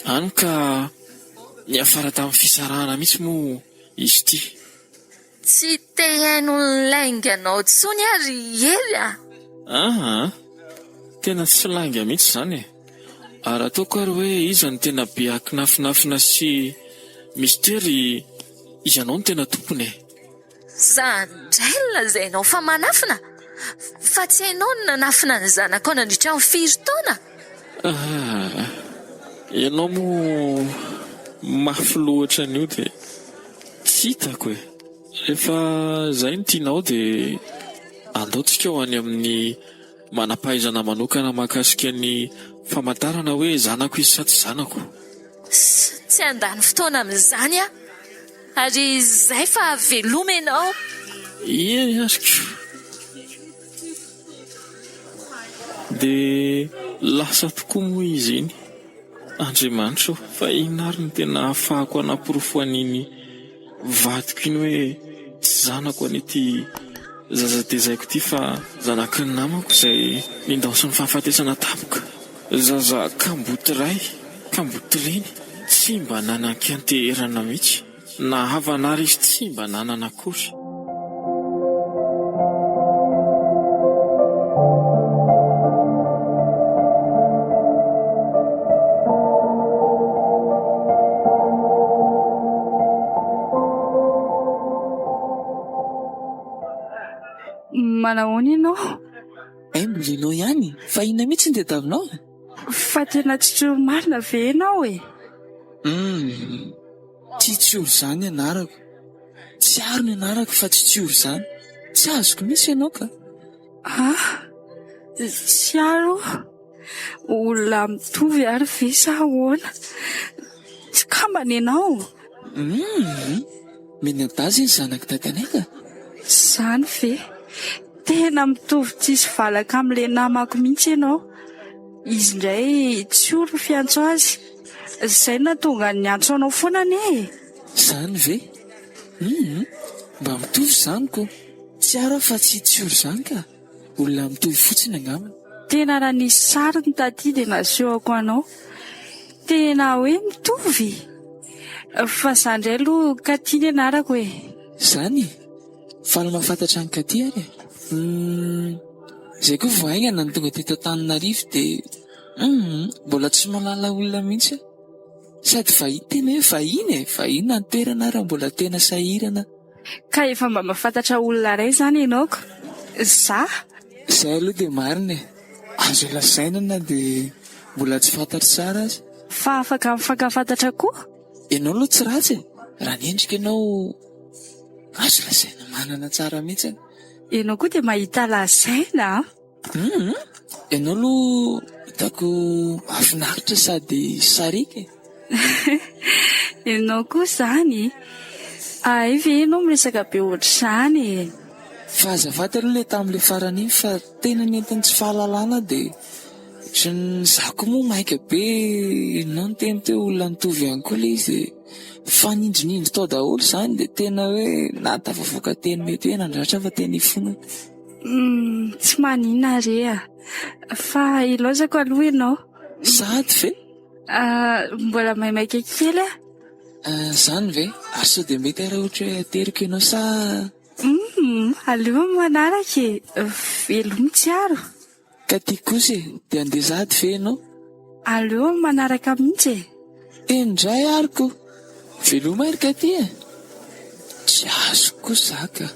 Hany ka niafara tamin'ny fisarahana mihitsy moa izy ty. Tsy te haino ny lainganao tsony ary ery a. Tena tsy langa mihitsy zany e. Ary ataoko ary hoe iza ny tena be akinafinafina sy mistery, ianao ny tena tompony e. Zandrella zay ianao fa manafina. Fa tsy hainao ny nanafina ny zanakao nandritra ny 4 taona. Ianao moa mafy loatra an'io dia tsy hitako e. Rehefa zay ny tianao dia andaotsika ho any amin'ny manam-pahaizana manokana mahakasika ny famantarana hoe zanako izy sa tsy zanako. Tsy andany fotoana amin'izany a. Ary zay fa veloma ianao. Ie azoko. Dia lasa tokoa moa izy iny. Andriamanitro, fa inona ary ny tena ahafahako hanapirofo an'iny vadiko iny hoe tsy zanako an'ity zazatezaiko ity fa zanaky ny namako izay mindaosy ny fahafatesana tampoka. Zaza kambotiray, kambotireny, tsy mba nanan-kianteherana mihitsy, na havanary izy tsy mba nanana akory. Manahoana ianao? Mbola ianao ihany, fa inona mihitsy ny tadiavinao? Fa tena tsy tsoro marina ve ianao e? Tsy tsioro izany anarako. Tsy aro ny anarako fa tsy tsioro izany. Tsy azoko mihitsy ianao ka. Tsy aro? Olona mitovy ary ve sa ahoana? Tsy kambana ianao? Menadazy ny zanaka dadanay ka. Zany ve? Tena mitovy tsisy valaka amin'ilay namako mihitsy ianao. Izy indray tsy olo fiantso azy. Izay nahatonga ny antso anao foana anie. Zany ve? Mba mitovy izany ko. Tsy aro fa tsy tsioro izany ka. Olona mitovy fotsiny angambany. Tena raha nisy sary ny taty dia nasehoko anao. Tena hoe mitovy. Fa izany indray aloha Katy ny anarako e. Zany? Fala mahafantatra ny Katy ary e. Izay koa voaingana ny tonga teto Antananarivo dia mbola tsy malala olona mihitsy. Sady tena hoe vahiny na toerana raha mbola tena sahirana. Ka efa mba mahafantatra olona iray izany ianao ka? Zah? Izay aloha dia marina e. Azo lazaina na dia mbola tsy fantatra tsara azy. Fa afaka mifankafantatra koa? Ianao aloha tsy ratsy e. Raha ny endrika ianao azo lazaina manana tsara mihitsy. Ianao koa dia mahita lazaina. Ianao aloha hitako mahafinaritra sady sarika e. Ianao koa izany. Ay ve ianao miresaka be ohatr'izany? Fa azafady aloha ilay tamin'ilay farany iny fa tena nentin'ny tsy fahalalana dia sy ny zako moa maika be ianao ny teny teo olona nitovy ihany koa ilay izy. Fa nindrinindry tao daholo izany dia tena hoe natafavoaka teny mety hoe nandratra fa teny ifonana. Tsy maninona re fa ilaozako aloha ianao. Sady ve? Mbola maimaika kely Zany ve? Ary sao dia mety raha ohatra hoe ateriko ianao sa? Aleo manaraka e. Velo mitsiaro. Katy kosa e, dia andeha zady ve ianao? Aleo manaraka mihitsy e. Indray ariko. Veloma ary Katy e. Tsy azo koa zaka.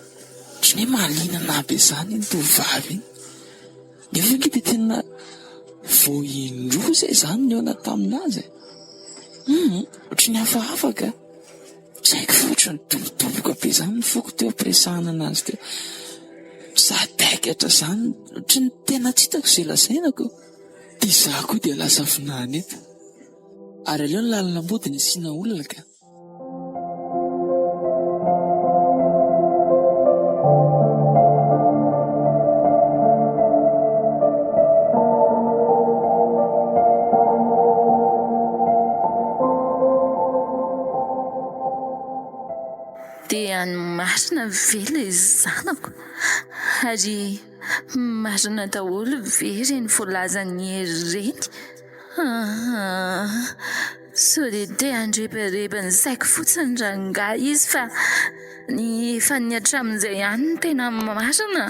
Tsy ny mahalinana be izany ny tovovavy iny. Nefa dia tena vao indroa izany ny eo taminazy. Ohatry ny hafahafaka. Tsy haiko fotra ny dobodoboka be izany ny foko teo ampiresahana anazy teo. Sadaikatra izany ohatry ny tena tsy hitako izay lazainako. Dia izaho koa dia lasa finahana eto. Ary aleo ny lalana mody ny asiana olona ka. Dia marina ve ilay zanako? Ary marina daholo ve ireny voalazany ireny? Sao dia andrebareba ny saiko fotsiny rangahy izy fa ny efa ny hatramin'izay ihany no tena marina.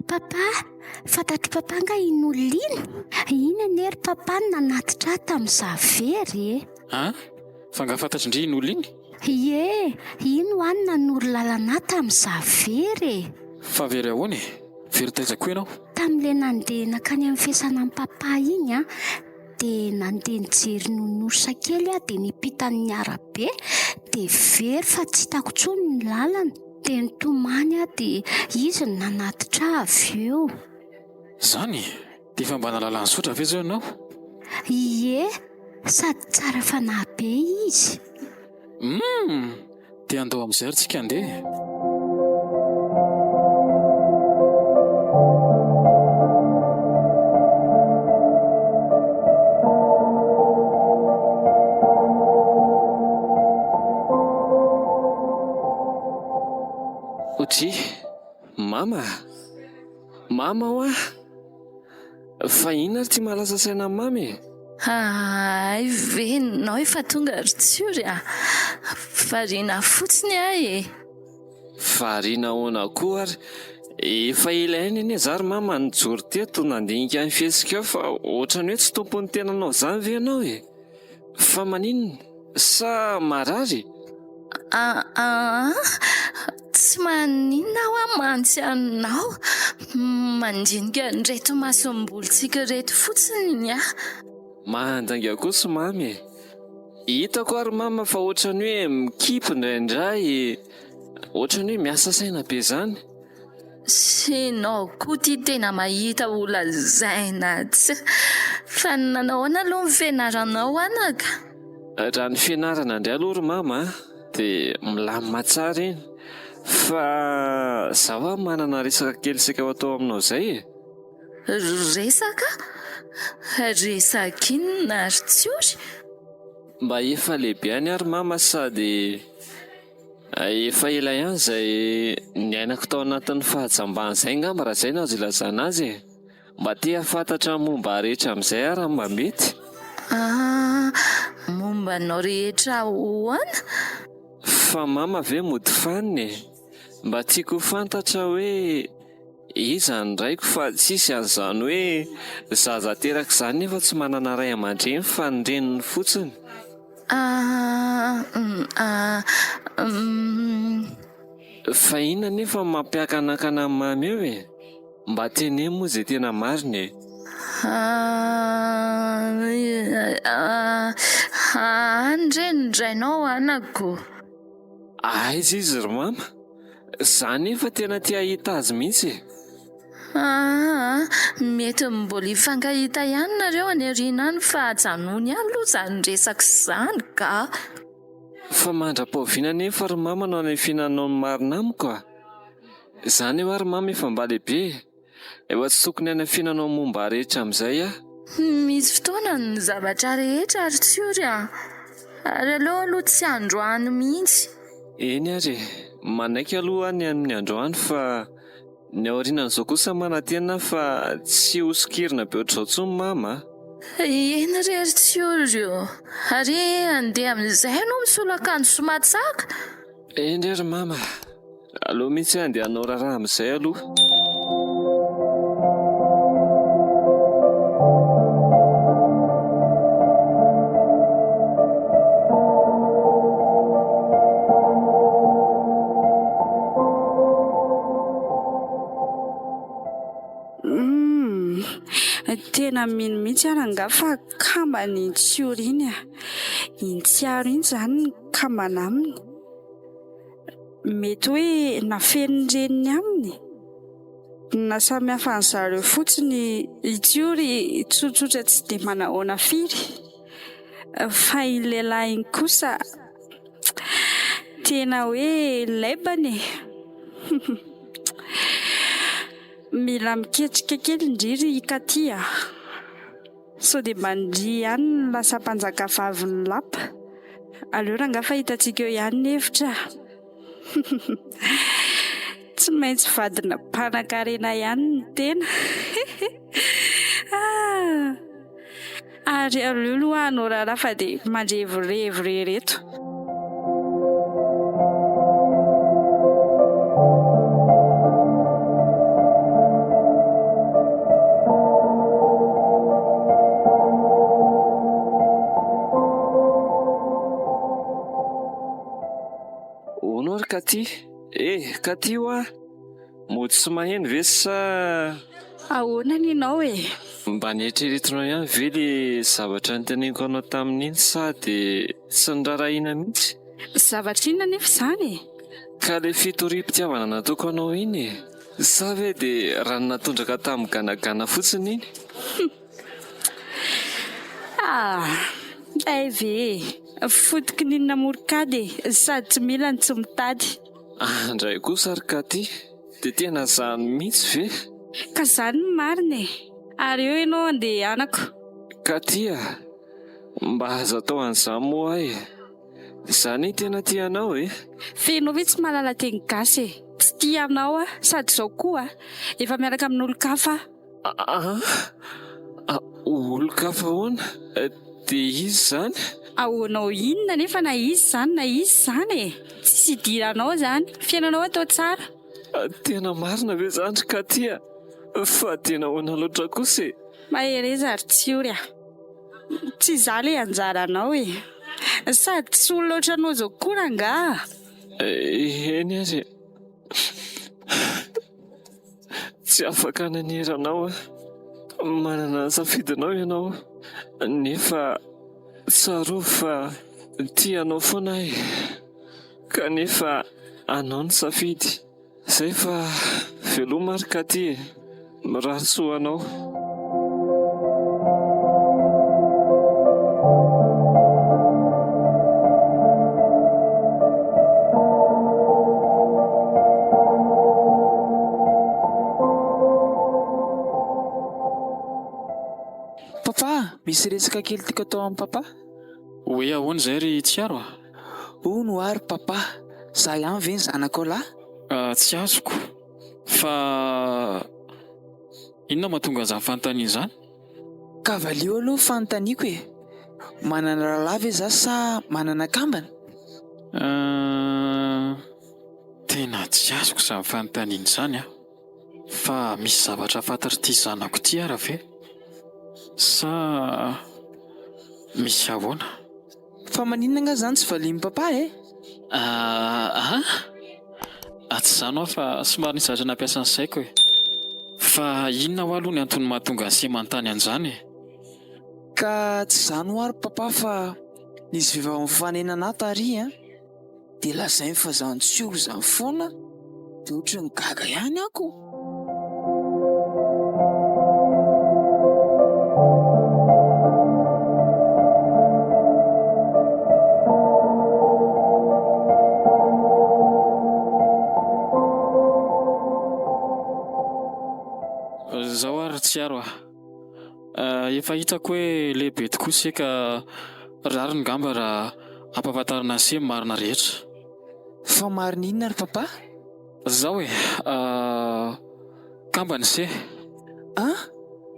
Papa, fantatro papa nga in'olona iny anery papa nanatitra tamin'izaho very e. Fangafantatry indri in'olona iny? Ie, ino any nanoro lalana tamin'izaho very e. Fa very ahoana e? Very taiza koa ianao? Tamin'ilay nandeha nakany amin'ny fiasana amin'ny papa iny dia nandeha nijery nonosa kely dia nipitan'ny arabe dia very fa tsy hitako intsony ny lalana. Dia nitomany dia izy nanatitra avy eo. Zany? Dia fa mba nalalany sotra ve zao ianao? Ie, sady tsara fanahy be izy. Dia andao amin'izay ary tsika andeha. Ohatry, mama hoa, fa inona ary tsy mahalasa saina amin'ny mamy? Ay venao efa tonga ry tsiory a, variana fotsiny ahy e. Variana ahoana koa ary efa ilainy anie zary mama nijoro teto nandinika ny fiesika fa ohatrany hoe tsy tompony tenanao zany ve ianao e? Fa maninona? Sa marary? Tsy maninona aho a mantsy anao, mandinika nreto masombolontsika reto fotsiny a. Mandanga kosa mamy e. Hitako ary mama fa ohatrany hoe mikipy indraindray, ohatrany hoe miasa saina be zany. Sinao koa ty tena mahita olazaina tsy fa nanahoana aloha ny fianaranao anaka? Raha ny fianarana indray aloha ry mama dia milamina tsara iny, fa zaho manana resaka kely sika ho atao aminao izay e. Resaka? Resaka inona ry tsiory? Mba efa lehibe any ary mama sady efa ela ihany izay niainako tao anatin'ny fahajambana izay ngamba raha izay no azo ilazana azy e. Mba tia fantatra momba rehetra amin'izay ary mba mety. Momba anao rehetra ahoana? Fa mama ve mody faniny e? Mba tiako fantatra hoe iza ny raiko fa tsisy an'izany hoe zaza teraka izany nefa tsy manana ray aman-dreny fa ny reniny fotsiny. Fa inona nefa mampiakanakana amin'ny mamy eo e? Mba teneno moa izay tena mariny e. Andrendrainao anako. Aiza izy ry mama? Za nefa tena tia hita azy mihitsy e. Mety mbola hifankahita ihany nareo any aoriana any fa hajanony ihany aloha izany resaka izany ka. Fa mandra-paoviana nefa ry mama no any fihinanao ny marina amiko a. Izany eo ary mama efa mba lehibe, efa tsy tokony any fihinanao momba rehetra amin'izay a. Misy fotoana ny zavatra rehetra ary tsiory a, ary aloha tsy androany mihitsy. Eny ary manaiky aloha any amin'ny androany fa ny aorianan'izao kosa manantena fa tsy hosokirina be ohatr'izao intsony mama. Eny ry tsiory io, ary andeha amin'izay no misolo-akanjo somatsaka. Eny ary mama, aloha mihitsy andeha hanao raharaha amin'izay aloha. Tena mino mihitsy ary nga fa kamba ny tsiory iny a. Intsiaro iny izany ny kambana aminy. Mety hoe nafen'ny reniny aminy. Na samy hafa ny zareo fotsiny itsiory tsotsotra tsy dia manahoana firy. Fa iny lehilahy iny kosa tena hoe laibany e. Mila miketrika kely indriry ikatia. Sao dia mandry ihany ny lasa mpanjaka vavy ny lapa. Aleo raha nga fa hitantsika eo ihany ny hevitra. Tsy maintsy vadina mpanan-karena ihany ny tena. Ary aleo aloha hanao raharaha fa dia mandrevirevo rereto. Katy, Katy hoa, mody tsy maheno ve sa Ahoana ninao e? mba nieritreretinao ihany ve le zavatra niteneniko anao tamin'iny sa dia tsy nirarahina mihitsy? Zavatra inona nefa izany e? Ka le fitorim-pitiavana nataoko anao iny e, sa ve dia rano natondraka tamin'ny ganagana fotsiny iny? Ay ve fotoky ninona morokady sady tsy mila ny tsy mitady. Andray kosa ary Katy, dia tena zany mihitsy ve? Ka zany ny marina e. Ary eo ianao andehanako. Katy mba aza atao an'izany moa ahy. Izany tena tianao e? Fenao hoe tsy mahalala teny gasy e. Tsy tianao sady izao koa efa miaraka amin'olon-kafa. Olon-kafa hoana? Dia izy zany? Ahoanao inona nefa na izy zany na izy zany e. Tsisy idiranao zany, fiainanao atao tsara. Tena marina ve zany Katy? Fa tena hoana loatra kosa e. Mahereza ary tsy ory tsy izaho ilay anjaranao e. Sady tsy olona ohatranao izao koa rangaha. Eny ary tsy afaka naneranao manana ny safidinao ianao, nefa tsaro fa tianao foana ahy, kanefa anao ny safidy. Izay fa veloma ary Katy e, mirary soanao. Papa, misy resaka kely tiako atao amin'ny papa? Hoe ahoana izay ry Tsiaro? Hono ary papa, za ihany ve ny zanako lahy? Tsy azoko. Fa inona mahatonga an'izany fanontaniana izany? Kavalio aloha fanontaniako e. Manana rahalahy ve za sa manana kambana? Tena tsy azoko izany fanontaniana izany fa misy zavatra fantatro ity zanako ity ara ve? Sa misy ahoana? Fa maninona nga zany tsy valian'ny papa e? Tsy izany aho fa somary nisy zavatra nampiasa ny saiko e. Fa inona ho aloha ny antony mahatonga sy manontany an'izany e? Ka tsy izany ho ary papa fa nisy vehivavy mifanena tary dia lazainy fa zany tsy olo zany foana, dia ohatry ny gaga ihany ako. Zaho ary Tsiaro efa hitako hoe lehibe tokoa seka rariny ngamba raha ampahafantarina sy marina rehetra. Fa marina inona ary papa? Zaho kambana se.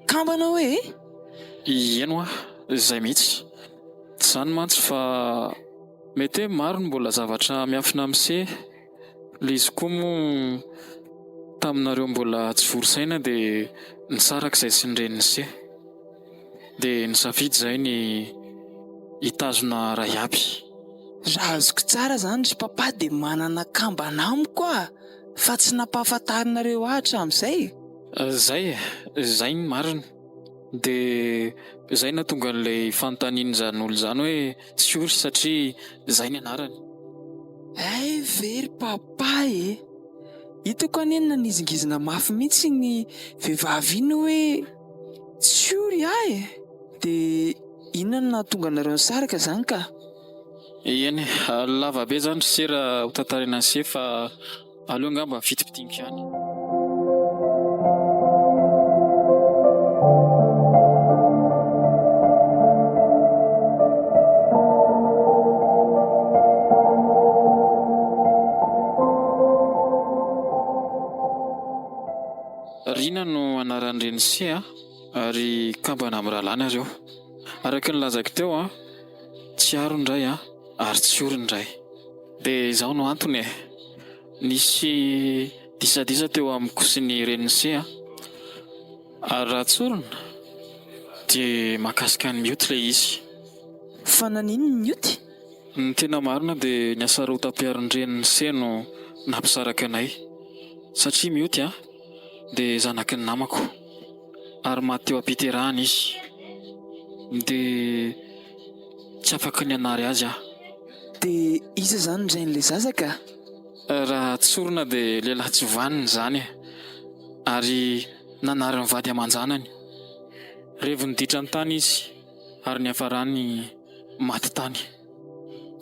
Kambana hoe? Eno izay mihitsy. Tsy izany mantsy fa mety hoe maro ny mbola zavatra miafina amin'ny se. Ilay izy koa moa taminareo mbola tsy vorosaina dia nisarak'izay sy nireniny se. Dia nisafidy izay ny hitazona ray aby. Raha azoko tsara zany ry papa dia manana kambana amiko fa tsy nampahafantarinareo hatramin'izay. Zay ny marina. Dia izay nahatonga an'ilay fanontaniana izany olo izany hoe tsy ory satria izay ny anarany. Very papa e. Hitako anenina nizingizina mafy mihitsy ny vehivavy iny hoe tsy ory dia inona no nahatonga anareo nisaraka zany ka? Eny lava be zany sera ho tantarina se fa aleo ngamba fitipitinika ihany. Rina no anaran'ireny se ary kambana amin'ny rahalahy nareo. Araka ny lazako teo Tsiaro indray ary tsy ory indray. Dia izaho no antony nisy disadisa teo amiko sy ny reniny se ary raha tsy orina dia mahakasika ny mioty ilay izy. Fa nanino ny mioty? Ny tena marina dia ny asara ho tapiarin'ny reniny se no nampisaraka anay satria mioty dia zanaky ny namako ary mahateo am-piterahana izy. Dia tsy afaka ny anary azy Dia iza zany indray zazaka? Raha tsy orina dia lehilahy tsy vaniny izany ary nanary ny vady aman-janany. Revo niditra ny tany izy ary ny hafarany maty tany.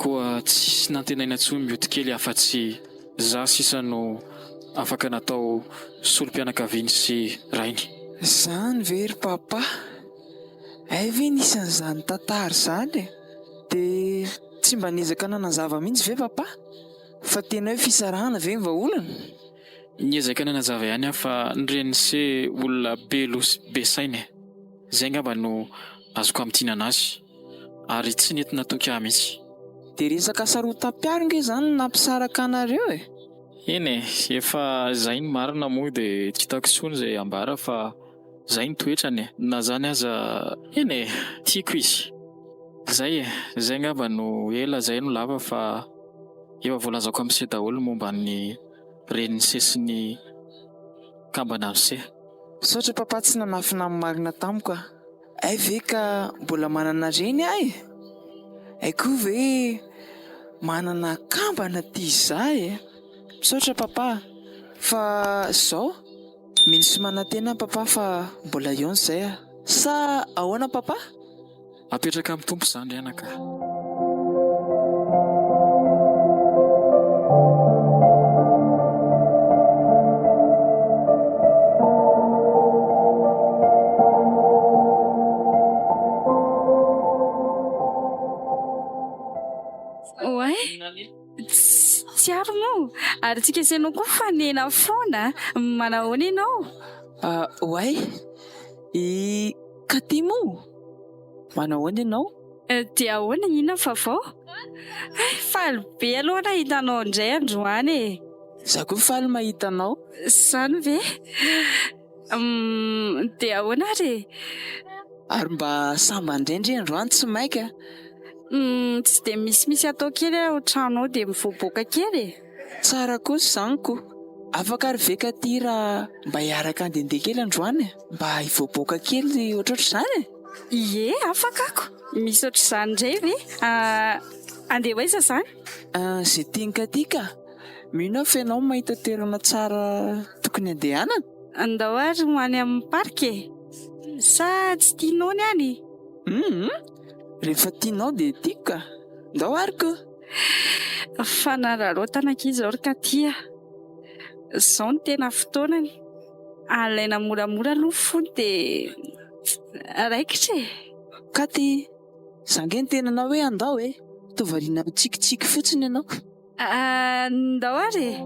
Koa tsy nantenaina intsony mioty kely afa-tsy za sisa no afaka natao solom-pianakaviany sy rainy. Zany very papa. Ay ve nisan'izany tantara zany e? Dia tsy mba niezaka nanazava mihitsy ve papa? Fa tena hoe fisarahana ve ny vahaolana? Niezaka nanazava ihany aho fa nireny se olona be saina. Zay ngamba no azoko amitiana anazy ary tsy nentina toka mihitsy. Dia resaka sarotam-piaro nge zany nampisaraka anareo e? Eny efa zay ny marina moa dia tsy hitako intsony izay ambara fa zay ny toetrany. Na zany aza tiako izy. Zay ngamba no ela zay no lava fa efa voalazako amin'ise daholo momba ny reniny sesiny kambana se. Saotra papa tsy nanafina amin'ny marina tamiko a. Ay ve ka mbola manana reny ahy? Ay koa ve manana kambana ty izahay e? Saotra papa. Fa zao mino sy manantena papa fa mbola eo n'izay a. Sa ahoana papa? Apetraka amin'ny tompo izany ry anaka. Tsy aro moa ary tsy kesenao koa fa nena foana. Manahoana ianao? Oay, ka ty moa manahoana ianao? Dia ahoana inona fa vao? Faly be aloha nahita anao indray androany e. Za koa faly mahita anao. Zany ve? Dia ahoana re? Ary mba samba indrindra androany tsy maika? Tsy dia misy atao kely ao trano ao dia mivoaboaka kely e. Tsara kosa zany ko. Afaka ary ve ka ty raha mba hiaraka andehandeha kely androany e? Mba hivoaboaka kely ohatrohatr'izany e? Ie, afaka ako. Misy ohatr'izany indray ve? Andeha hoaiza zany? Zay tianka ty ka. Mino aho fa ianao mahita toerana tsara tokony andehanana? Andao ary ho any amin'ny parka e. Sa tsy tianao niany? Rehefa tianao dia tiako ka. Ndao ary ko. Fa nararaotana ankizy ao ry ka tia. Izao ny tena fotoanany. Alaina moramora aloha fony dia raikitra e. Ka ty zange ny tenanao hoe andao e? Tovariana tsikitsiky fotsiny ianao. Ndao ary e.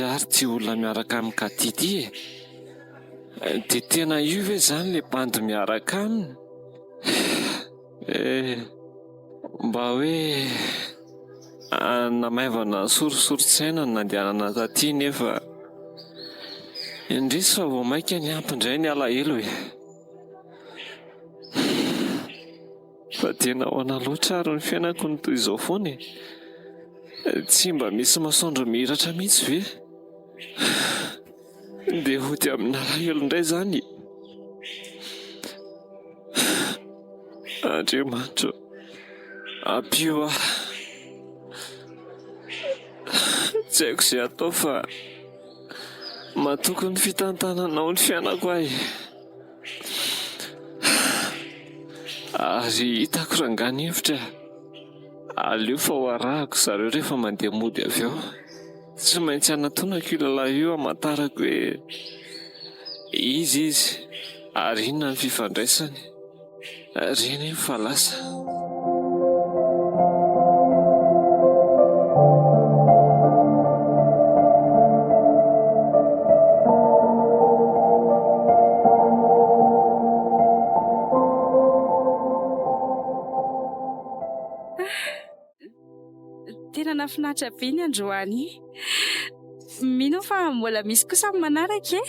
Ary ty olona miaraka amin'ny katity dia tena io ve zany le bandy miaraka aminy? Mba hoe namaivana sorosorotsaina ny nandehanana taty nefa indrisy fa vao maika ny ampindray ny alahelo e. Fa tena hoana loatra ary ny fiainako ny toy izao foana e. Tsy mba misy masoandro mihiratra mihitsy ve? Dia hody amin'ny alahelo indray zany. Andriamanitra, ampio aho. Tsy haiko izay atao fa mahatoky ny fitantananao ny fiainako ahy. Ary hitako rangany hevitra aleo fa ho arahako zareo rehefa mandeha mody avy eo. Tsy maintsy anatonako io lalahy io hamantarako hoe izy ary inona ny fifandraisany. Reny fa lasa. Tena nafinaritra be ny androany. Mino fa mbola misy kosa manaraka e?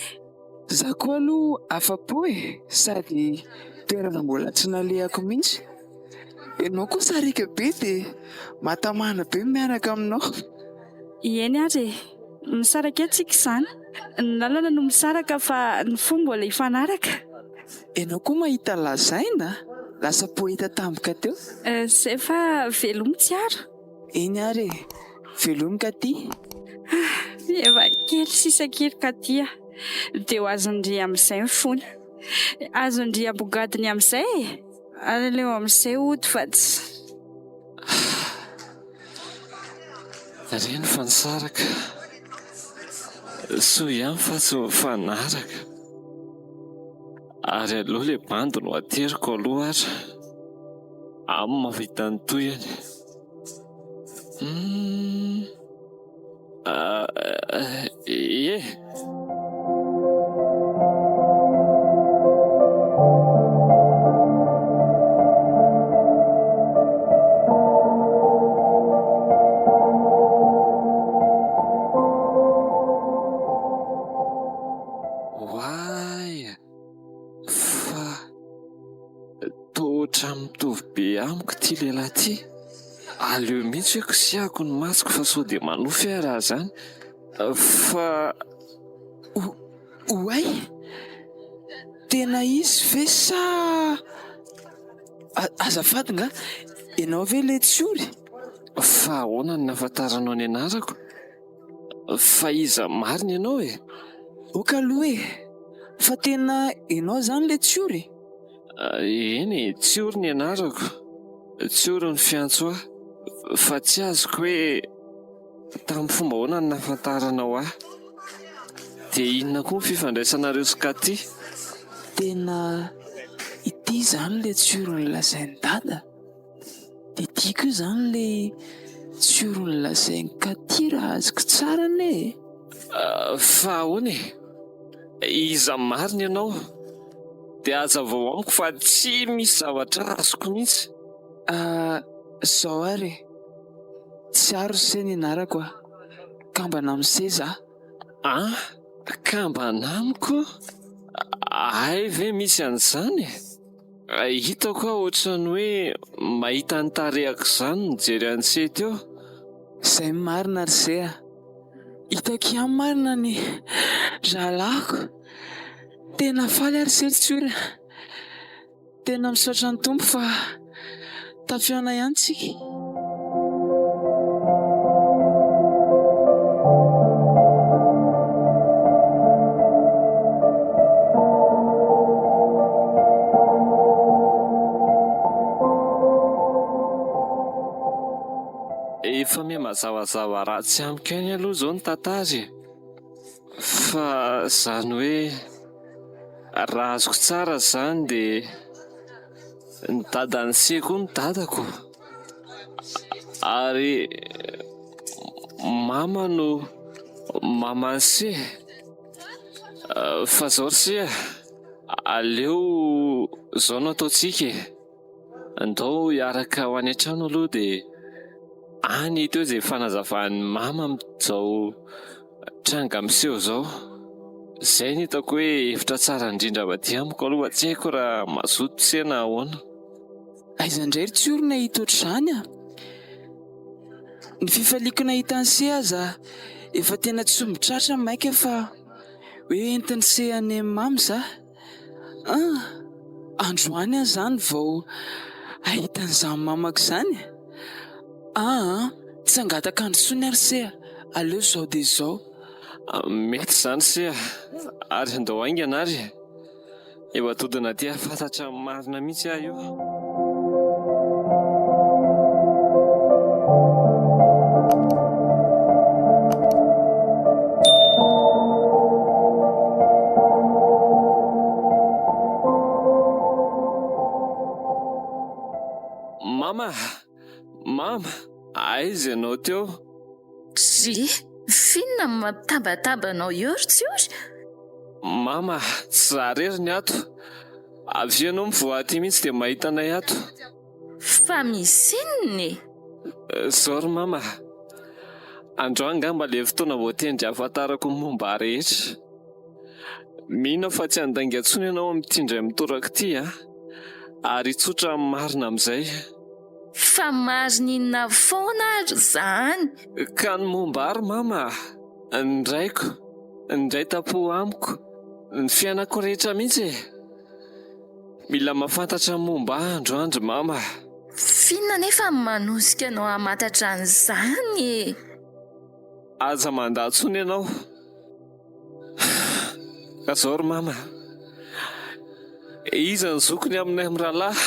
Za koa aloha afa-po e. Sady toerana mbola tsy nalehako mihitsy. Ianao koa sarika be dia mahatamana be miaraka aminao. Eny ary, misaraka antsika izany. Ny lalana no misaraka fa ny fo mbola hifanaraka. Ianao koa mahita lazaina lasa poeta tampoka teo. Zay fa veloma tsiara. Eny ary velomika ty. Eva kely sisa kely katia dia ho azondry amin'izay ny fony. Azondry abogadiny amin'izay aleo amin'izay ody fa tsy. Reny fanisaraka so ihany fa tsy fanaraka ary aloha le bando no ateriko aloha ary amin'ny mavita ny toyany. Mitovy be amiko ty lehilahy ty. Aleo mihitsy hoe kosiako ny masoko fa sao dia manofy raha zany fa oay tena izy ve sa azafady nga ianao ve le tsiory? Fa ahoana ny nafantaranao ny anarako? Fa iza marina ianao e? Oka aloha e, fa tena ianao zany le tsiory? Eny, tsioro ny anarako, tsioro ny fiantso ahy, fa tsy azoko hoe tamin'ny fomba ahoana ny nafantaranao ahy. Dia inona koa ny fifandraisanareo sy Katy? Tena ity zany le tsioro ny lazain'ny dada, dia ity koa zany le tsioro ny lazain'ny Katy raha azoko tsara ne. Fa ahoana e? Iza marina ianao? Dia hazavao amiko fa tsy misy zavatra azoko mihitsy. Zao ary tsy aro se ny anarako a, kambana amin'izay za. Kambana amiko? Ay ve misy an'izany? Hitako aho ohatran'ny hoe mahita ny tarehako izany nijery an'ise teo. Izay marina ry zay a, hitako ihany marina ny rahalahiko. Tena faly ary seritsiory, tena misaotra ny tompo fa tafiana ihany tsika. Efa me mazavazava ratsy amiko eny aloha zao ny tantara, fa zany hoe raha azoko tsara zany dia ny dadany seko ny dadako ary mama no mamany se. Fa zao ry se aleo zao no ataotsika e, andao hiaraka ho any an-trano aloha dia any teo izay fanazavahan'ny mama amin'izao tranga miseho zao. Izay ny hitako hoe hevitra tsara indrindra avy amiko aloha, tsy haiko raha mazoto se na ahoana. Aiza indray ry tsioro nahita ohatr'izany a? Ny fifaliako nahita ny se aza efa tena tsy mitratra maika fa hoe entiny se any amin'ny mamy za. Androany aho zany vao ahita an'izany mamako izany. Tsy angataka androsoany ary se aleo zao dia zao. Mety izany se ary andao aingana ary eo atodina ty afantatra marina mihitsy aho io. Mama, aiza ianao teo? Finona mampitabatabana eo ry tsiory? Mama, tsy za rery ny ato. Avy ianao mivoaty mihitsy dia mahita anay ato. Fa misy inona e? Zao ry mama, andro angamba ilay fotoana voatendry ahafantarako ny momba rehetra. Mino fa tsy handainga intsony ianao amin'ity indray mitoraka ity ary tsotra marina amin'izay. Fa marina inona foana ary zany? Ka ny momba ary mama, ny raiko Indray tapo amiko ny fiainako rehetra mihitsy. Mila mahafantatra momba androandro mama. Finna nefa manosika anao hamantatra an'izany. Aza mandatsony ianao. Ka zao ry mama, iza ny zokony aminay amin'ny rahalahy?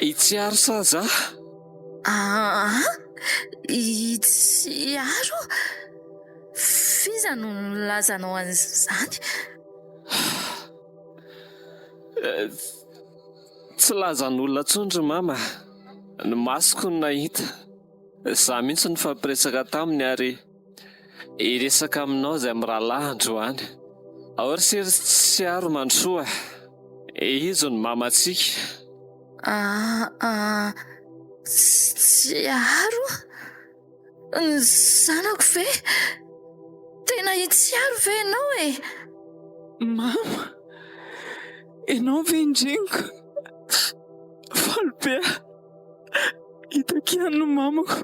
Itsiaro sa za? Itsiaro? Fiza no nilazanao an'izany? Tsy lazan'olona tsondry mama. Ny masoko no nahita. Za mihitsy ny fampiresaka taminy ary iresaka aminao izay amin'ny rahalahy androany. Ao ry sery Tsiaro Mandrosoa. Izo ny mamantsika. Tsiaro? Ny zanako ve? Tena itsiaro ve ianao e? Mama, ianao ve indriniko? Falopea, hitako ihany no mamako.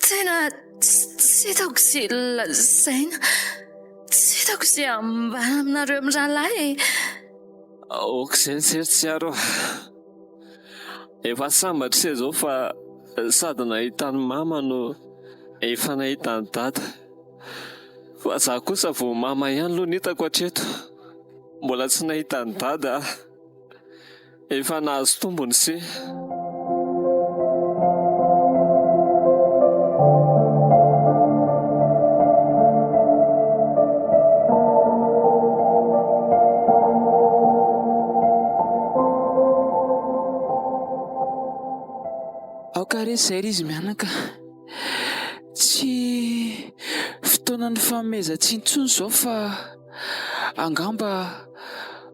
Tena tsy hitako izay lazaina. Tsy hitako izay ambana aminareo amin'ny rahalahy e. Aoka izay ny sery Tsiaro. Efa sambatra se zao fa sady nahita ny mama no efa nahita ny dada. Fa za kosa vao mama ihany aloha nitako hatreto. Mbola tsy nahita ny dada. Efa nahazo tombony se. Aokare izay izy mianaka. Tsy fotoana ny fanomezan-tsiny intsony izao fa angamba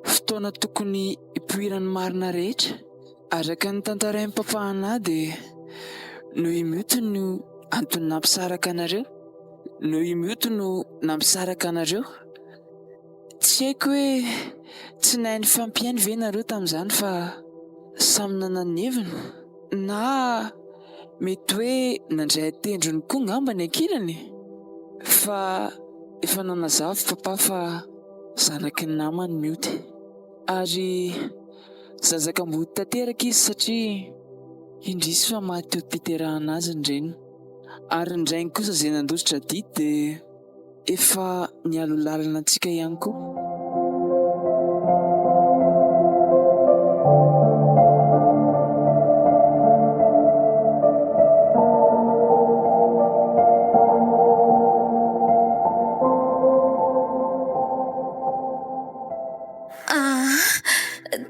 fotoana tokony hipoiran'ny marina rehetra. Araka ny tantarain'ny papa anahy dia noho imioto no antony nampisaraka anareo. Noho imioto no nampisaraka anareo. Tsy haiko hoe tsy nahay ny fampiainy ve nareo tamin'izany fa samy nanana heviny, na mety hoe nandray atendrony koa ngamba ny ankilany. Fa efa nanazava papa fa zanaky ny namany mioty. Ary zazaka mbody tanteraka izy satria indrisy fa maty eo titerahana azy ny reniny. Ary ny rainy kosa izay nandositra dity dia efa nialo lalana antsika ihany koa.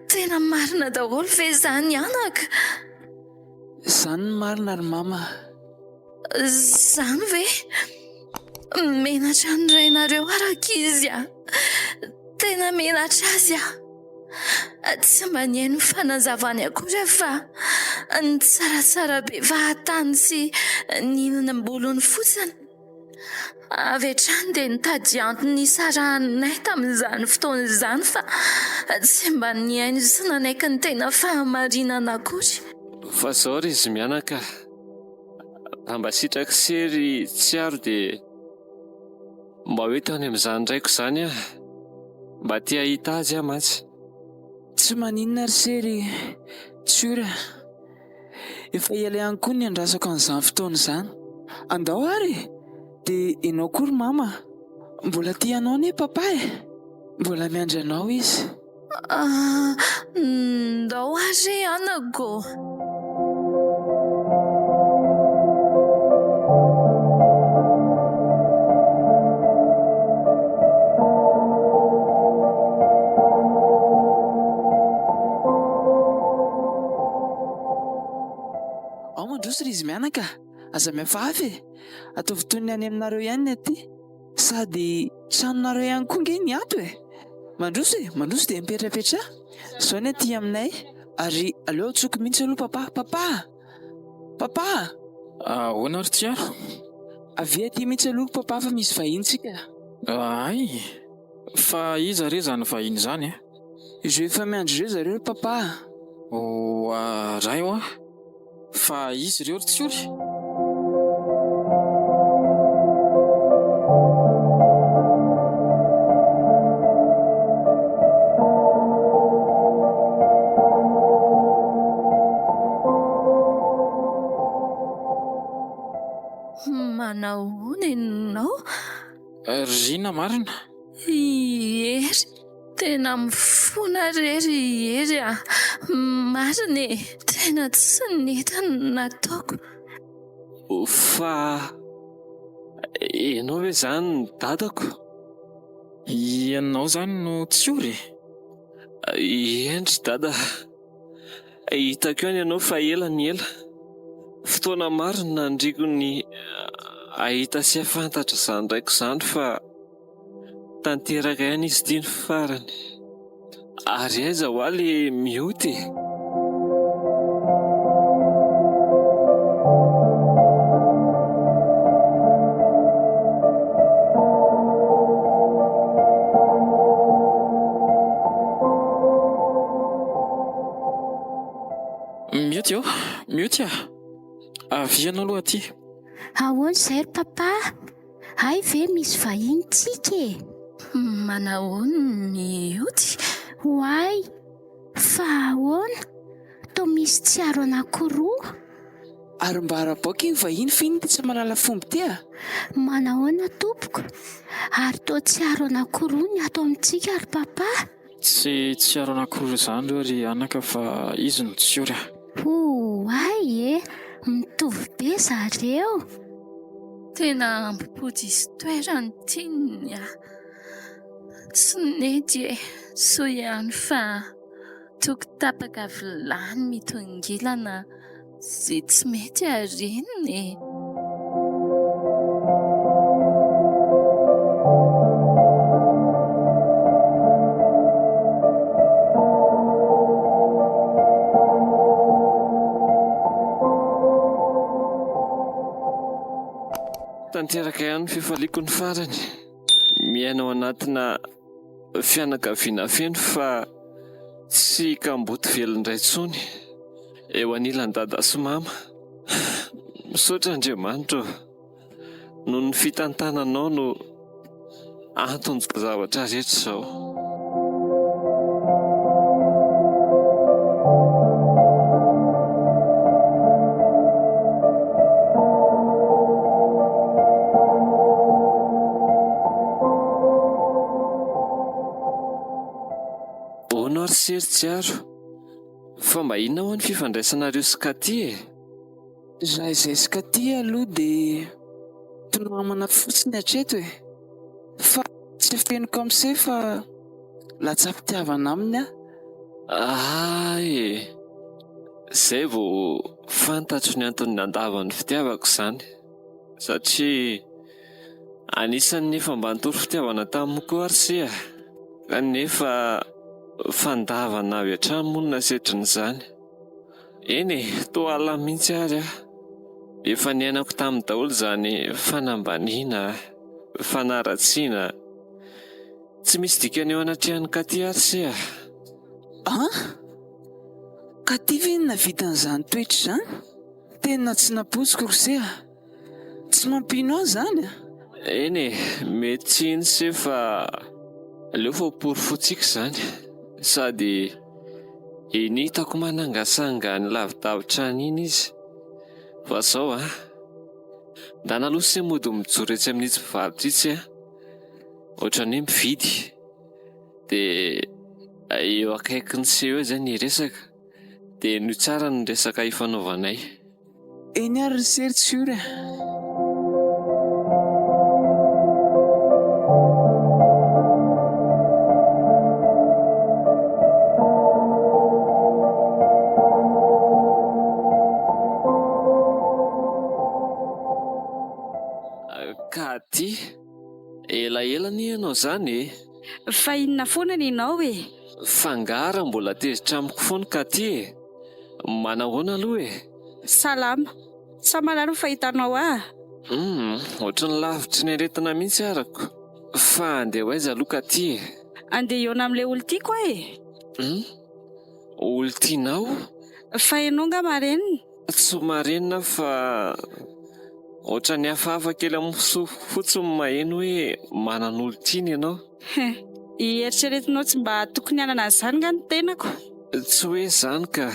Tena marina daholo ve izany anaka? Izany ny marina ry mama. Izany ve? Menatra ny rainareo araka izy a. Tena menatra azy a. Tsy mba nihaino fanazavany akory fa ny tsaratsara be fahatany sy ninam-bolony fotsiny. Avy hatrany dia nitady antony isaranay tamin'izany fotoana izany fa tsy mba nihaino sy nanaiky ny tena fahamarinana akory. Fa zao ry izy mianaka. Raha mba sitraka sery Tsiaro dia mba hoe tany amin'izany raiko izany aho. Mba tia hita azy aho mantsy. Tsy maninona ry sery Tsiora. Efa ela ihany koa ny andrasako an'izany fotoana izany. Andao ary. Dia ianao kory mama. Mbola tianao anie papa e. Mbola miandry anao izy. Ndao ary anako. Ao mandroso ry izy mianaka. Aza miafafy e. Ataovy toy ny any aminareo ihany ny aty. Sady tranonareo ihany koa nge ny ato e. Mandroso e, mandroso dia mipetrapetra. Zao ny aty aminay. Ary aleo tsoky mihitsy aloha papa. Papa! Papa! Ahoana ry Tsiaro? Avy aty mihitsy aloha papa fa misy vahiny tsika. Ay, fa iza re zany vahiny zany e? Izy efa miandry ireo zareo papa. Ray ho fa izy ireo ry Tsiory? Manao ianao? Riana marina? Ery, tena mifona rery ery a. Marina e, tena tsy nety nataoko. Fa ianao hoe zany ny dadako? Ianao zany no tsiory? Endry dada, hitako ihany ianao fa ela ny ela. Fotoana marina nandriako ny ahita sy afantatra izany raiko izany fa tanteraka ihany izy ity ny farany. Ary aiza ho aly mioty? Mioty eo? Mioty a? Avianao aloha aty. Ahoana izay ry papa? Ay ve misy vahiny tsika e? Manao mioty? Hoay, fa ahoana? Toa misy tsiaro anankiroa. Ary mba ara-boaka iny vahiny finy ty tsy malala fomba ty a? Manahoana tompoko? Ary toa tsiaro anankiroa ny ato amintsika ry papa? Tsy tsiaro anankiroa izany reo ry anaka fa izy no tsiory a. Hoay e, mitovy be zareo. Tena ampipody izy toerany tiany a. Tsy nety e, so ihany fa toko tapaka vilany mitongilana izay tsy mety areniny e. Tanteraka ihany ny fifaliako ny farany. Miainao anatina fianakaviana feno fa tsy kamboty velondray intsony eo anilan'ny dada sy mama. Misaotra Andriamanitra noho ny fitantananao no antony zavatra rehetra izao. Seritsiaro fa mba inona ho ny fifandraisanareo sy Katy e? Raha izay sy Katy aloha dia tonamana fotsiny hatreto e. Fa tsy afeniko amin'izay fa latsa-pitiavana aminy a. Ay, izay vao fantatro ny antony andavan'ny fitiavako izany. Satria anisan'ny efa mba nitoro fitiavana tamin'ny koa ary se a. Kanefa fandavana avy hatrany moa no nasetrin'izany. Eny e, toa alina mihitsy ary a. Efa niainako tamin'ny daholo izany fanambaniana, fanaratsiana. Tsy misy dikany eo anatrehan'ny Katy ary se a. Katy ve no navitan'izany toetra izany? Tena tsy napotsiko ry se a. Tsy mampino azy izany a? Eny e, mety tsy iny se fa aleo fa pory fotsika izany. Sady iny hitako manangasanga ny lavidavitra iny izy. Fa zao a, ndana aloha se mody mijoro etsy amin'itsy mpivarotra itsy a. Ohatran'ny hoe mividy. Dia eo akaikiny se eo izany resaka. Dia ny tsara ny resaka ifanaovanay. Eny ary ry Sertsiora. Katy, ela ny ianao izany e. Fa inona foana ny ianao e? Fangara mbola tezitra amiko foana Katy e. Manahoana aloha e? Salama. Sa malalo fahitanao a? Ohatran'ny lavitry ny aretina mihitsy arako. Fa andeha ho aiza aloha Katy e? Andeha hiona amin'ilay olo tiako e. Olo tianao? Fa ianao nga marenina? Tsy marenina fa ohatran'ny hafahafa kely amin'ny fotsiny maheno hoe manan'olo tiany ianao. Eritreretinao tsy mba tokony hanana izany nga ny tenako? Tsy hoe izany ka.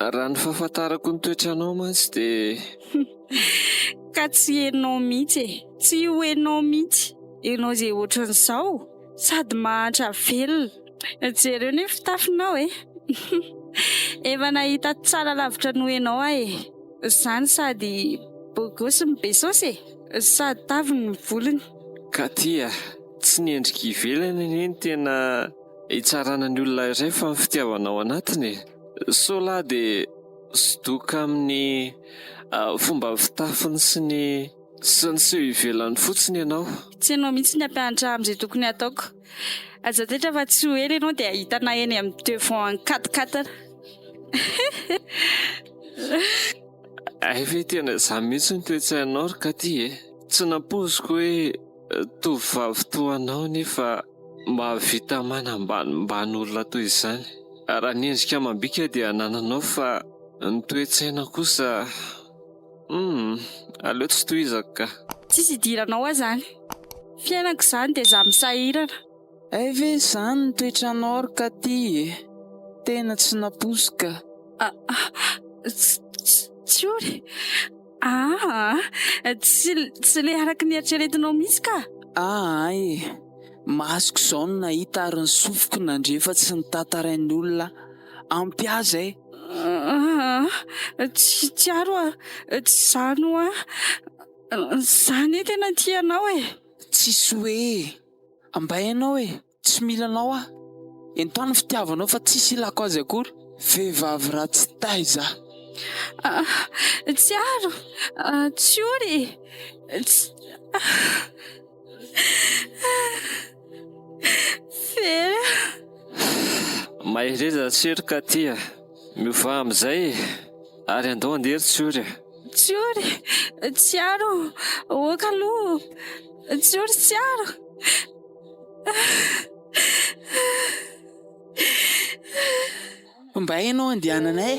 Raha ny fahafantarako ny toetranao mantsy dia ka tsy hainao mihitsy tsy ho hainao mihitsy ianao izay ohatran'izao sady mahantra velona jereo ny fitafinao efa nahita tsara lavitra no hainao izany sady bogosy mibesosy sady tavy ny volony. Katia, tsy niendrika ivelany iny tena hitsarana ny olona iray fa ny fitiavanao anatiny. Sola dia sodoka amin'ny fomba fitafiny sy ny seho ivelany fotsiny ianao. Tsy ianao mihitsy ny ampianatra amin'izay tokony ataoko. Aza tetra fa tsy ho ela ianao dia ahitana eny amin'ny devant an-katikatana. Ve tena izany mihitsy ny toe-tsainao ry Katia Tsy nampoziko hoe tovovavy toa anao nefa mahavita manambanimbany olona toy izany. Raha ny endrika amam-bika dia anananao fa ny toe-tsaina kosa aleo tsy tohizako ka. Tsisy idiranao izany. Fiainako izany dia izaho misahirana. Ve izany ny toetranao ry Katia tena tsy naposika. Tsiory. Tsy le araka ny eritreretinao mihitsy ka. Masoko izao no nahita ary ny sofiko nandrefa tsy nitantarain'ny olona ampiaza Tsy aro tsy izany izany tena tianao Tsisy hoe ambainao tsy milanao entao ny fitiavanao fa tsisy ilako azy akory. Vehivavy ratsy taiza. Tsy aro tsiory. Mahireza tsery Katia, miova amin'izay ary andao andery tsiory. Tsiory, tsy aro, oka aloha. Tsiory, tsy aro. Mba hainao andehananay.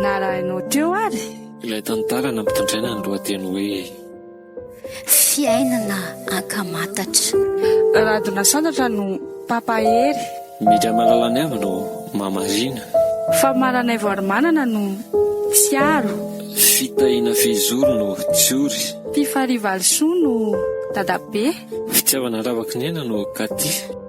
Narahinao teo ary. Ilay tantara nampitondraina ny lohateny hoe fiainana ankamatatra. Radona santatra no papahery. midra malalany avy no mamazina. Fa malanay voarimanana no tsiaro. Fitahina fizoro no tsiory. Tifarivalsoa no dadabe. Fitiavana ravaka ny aina no Katia.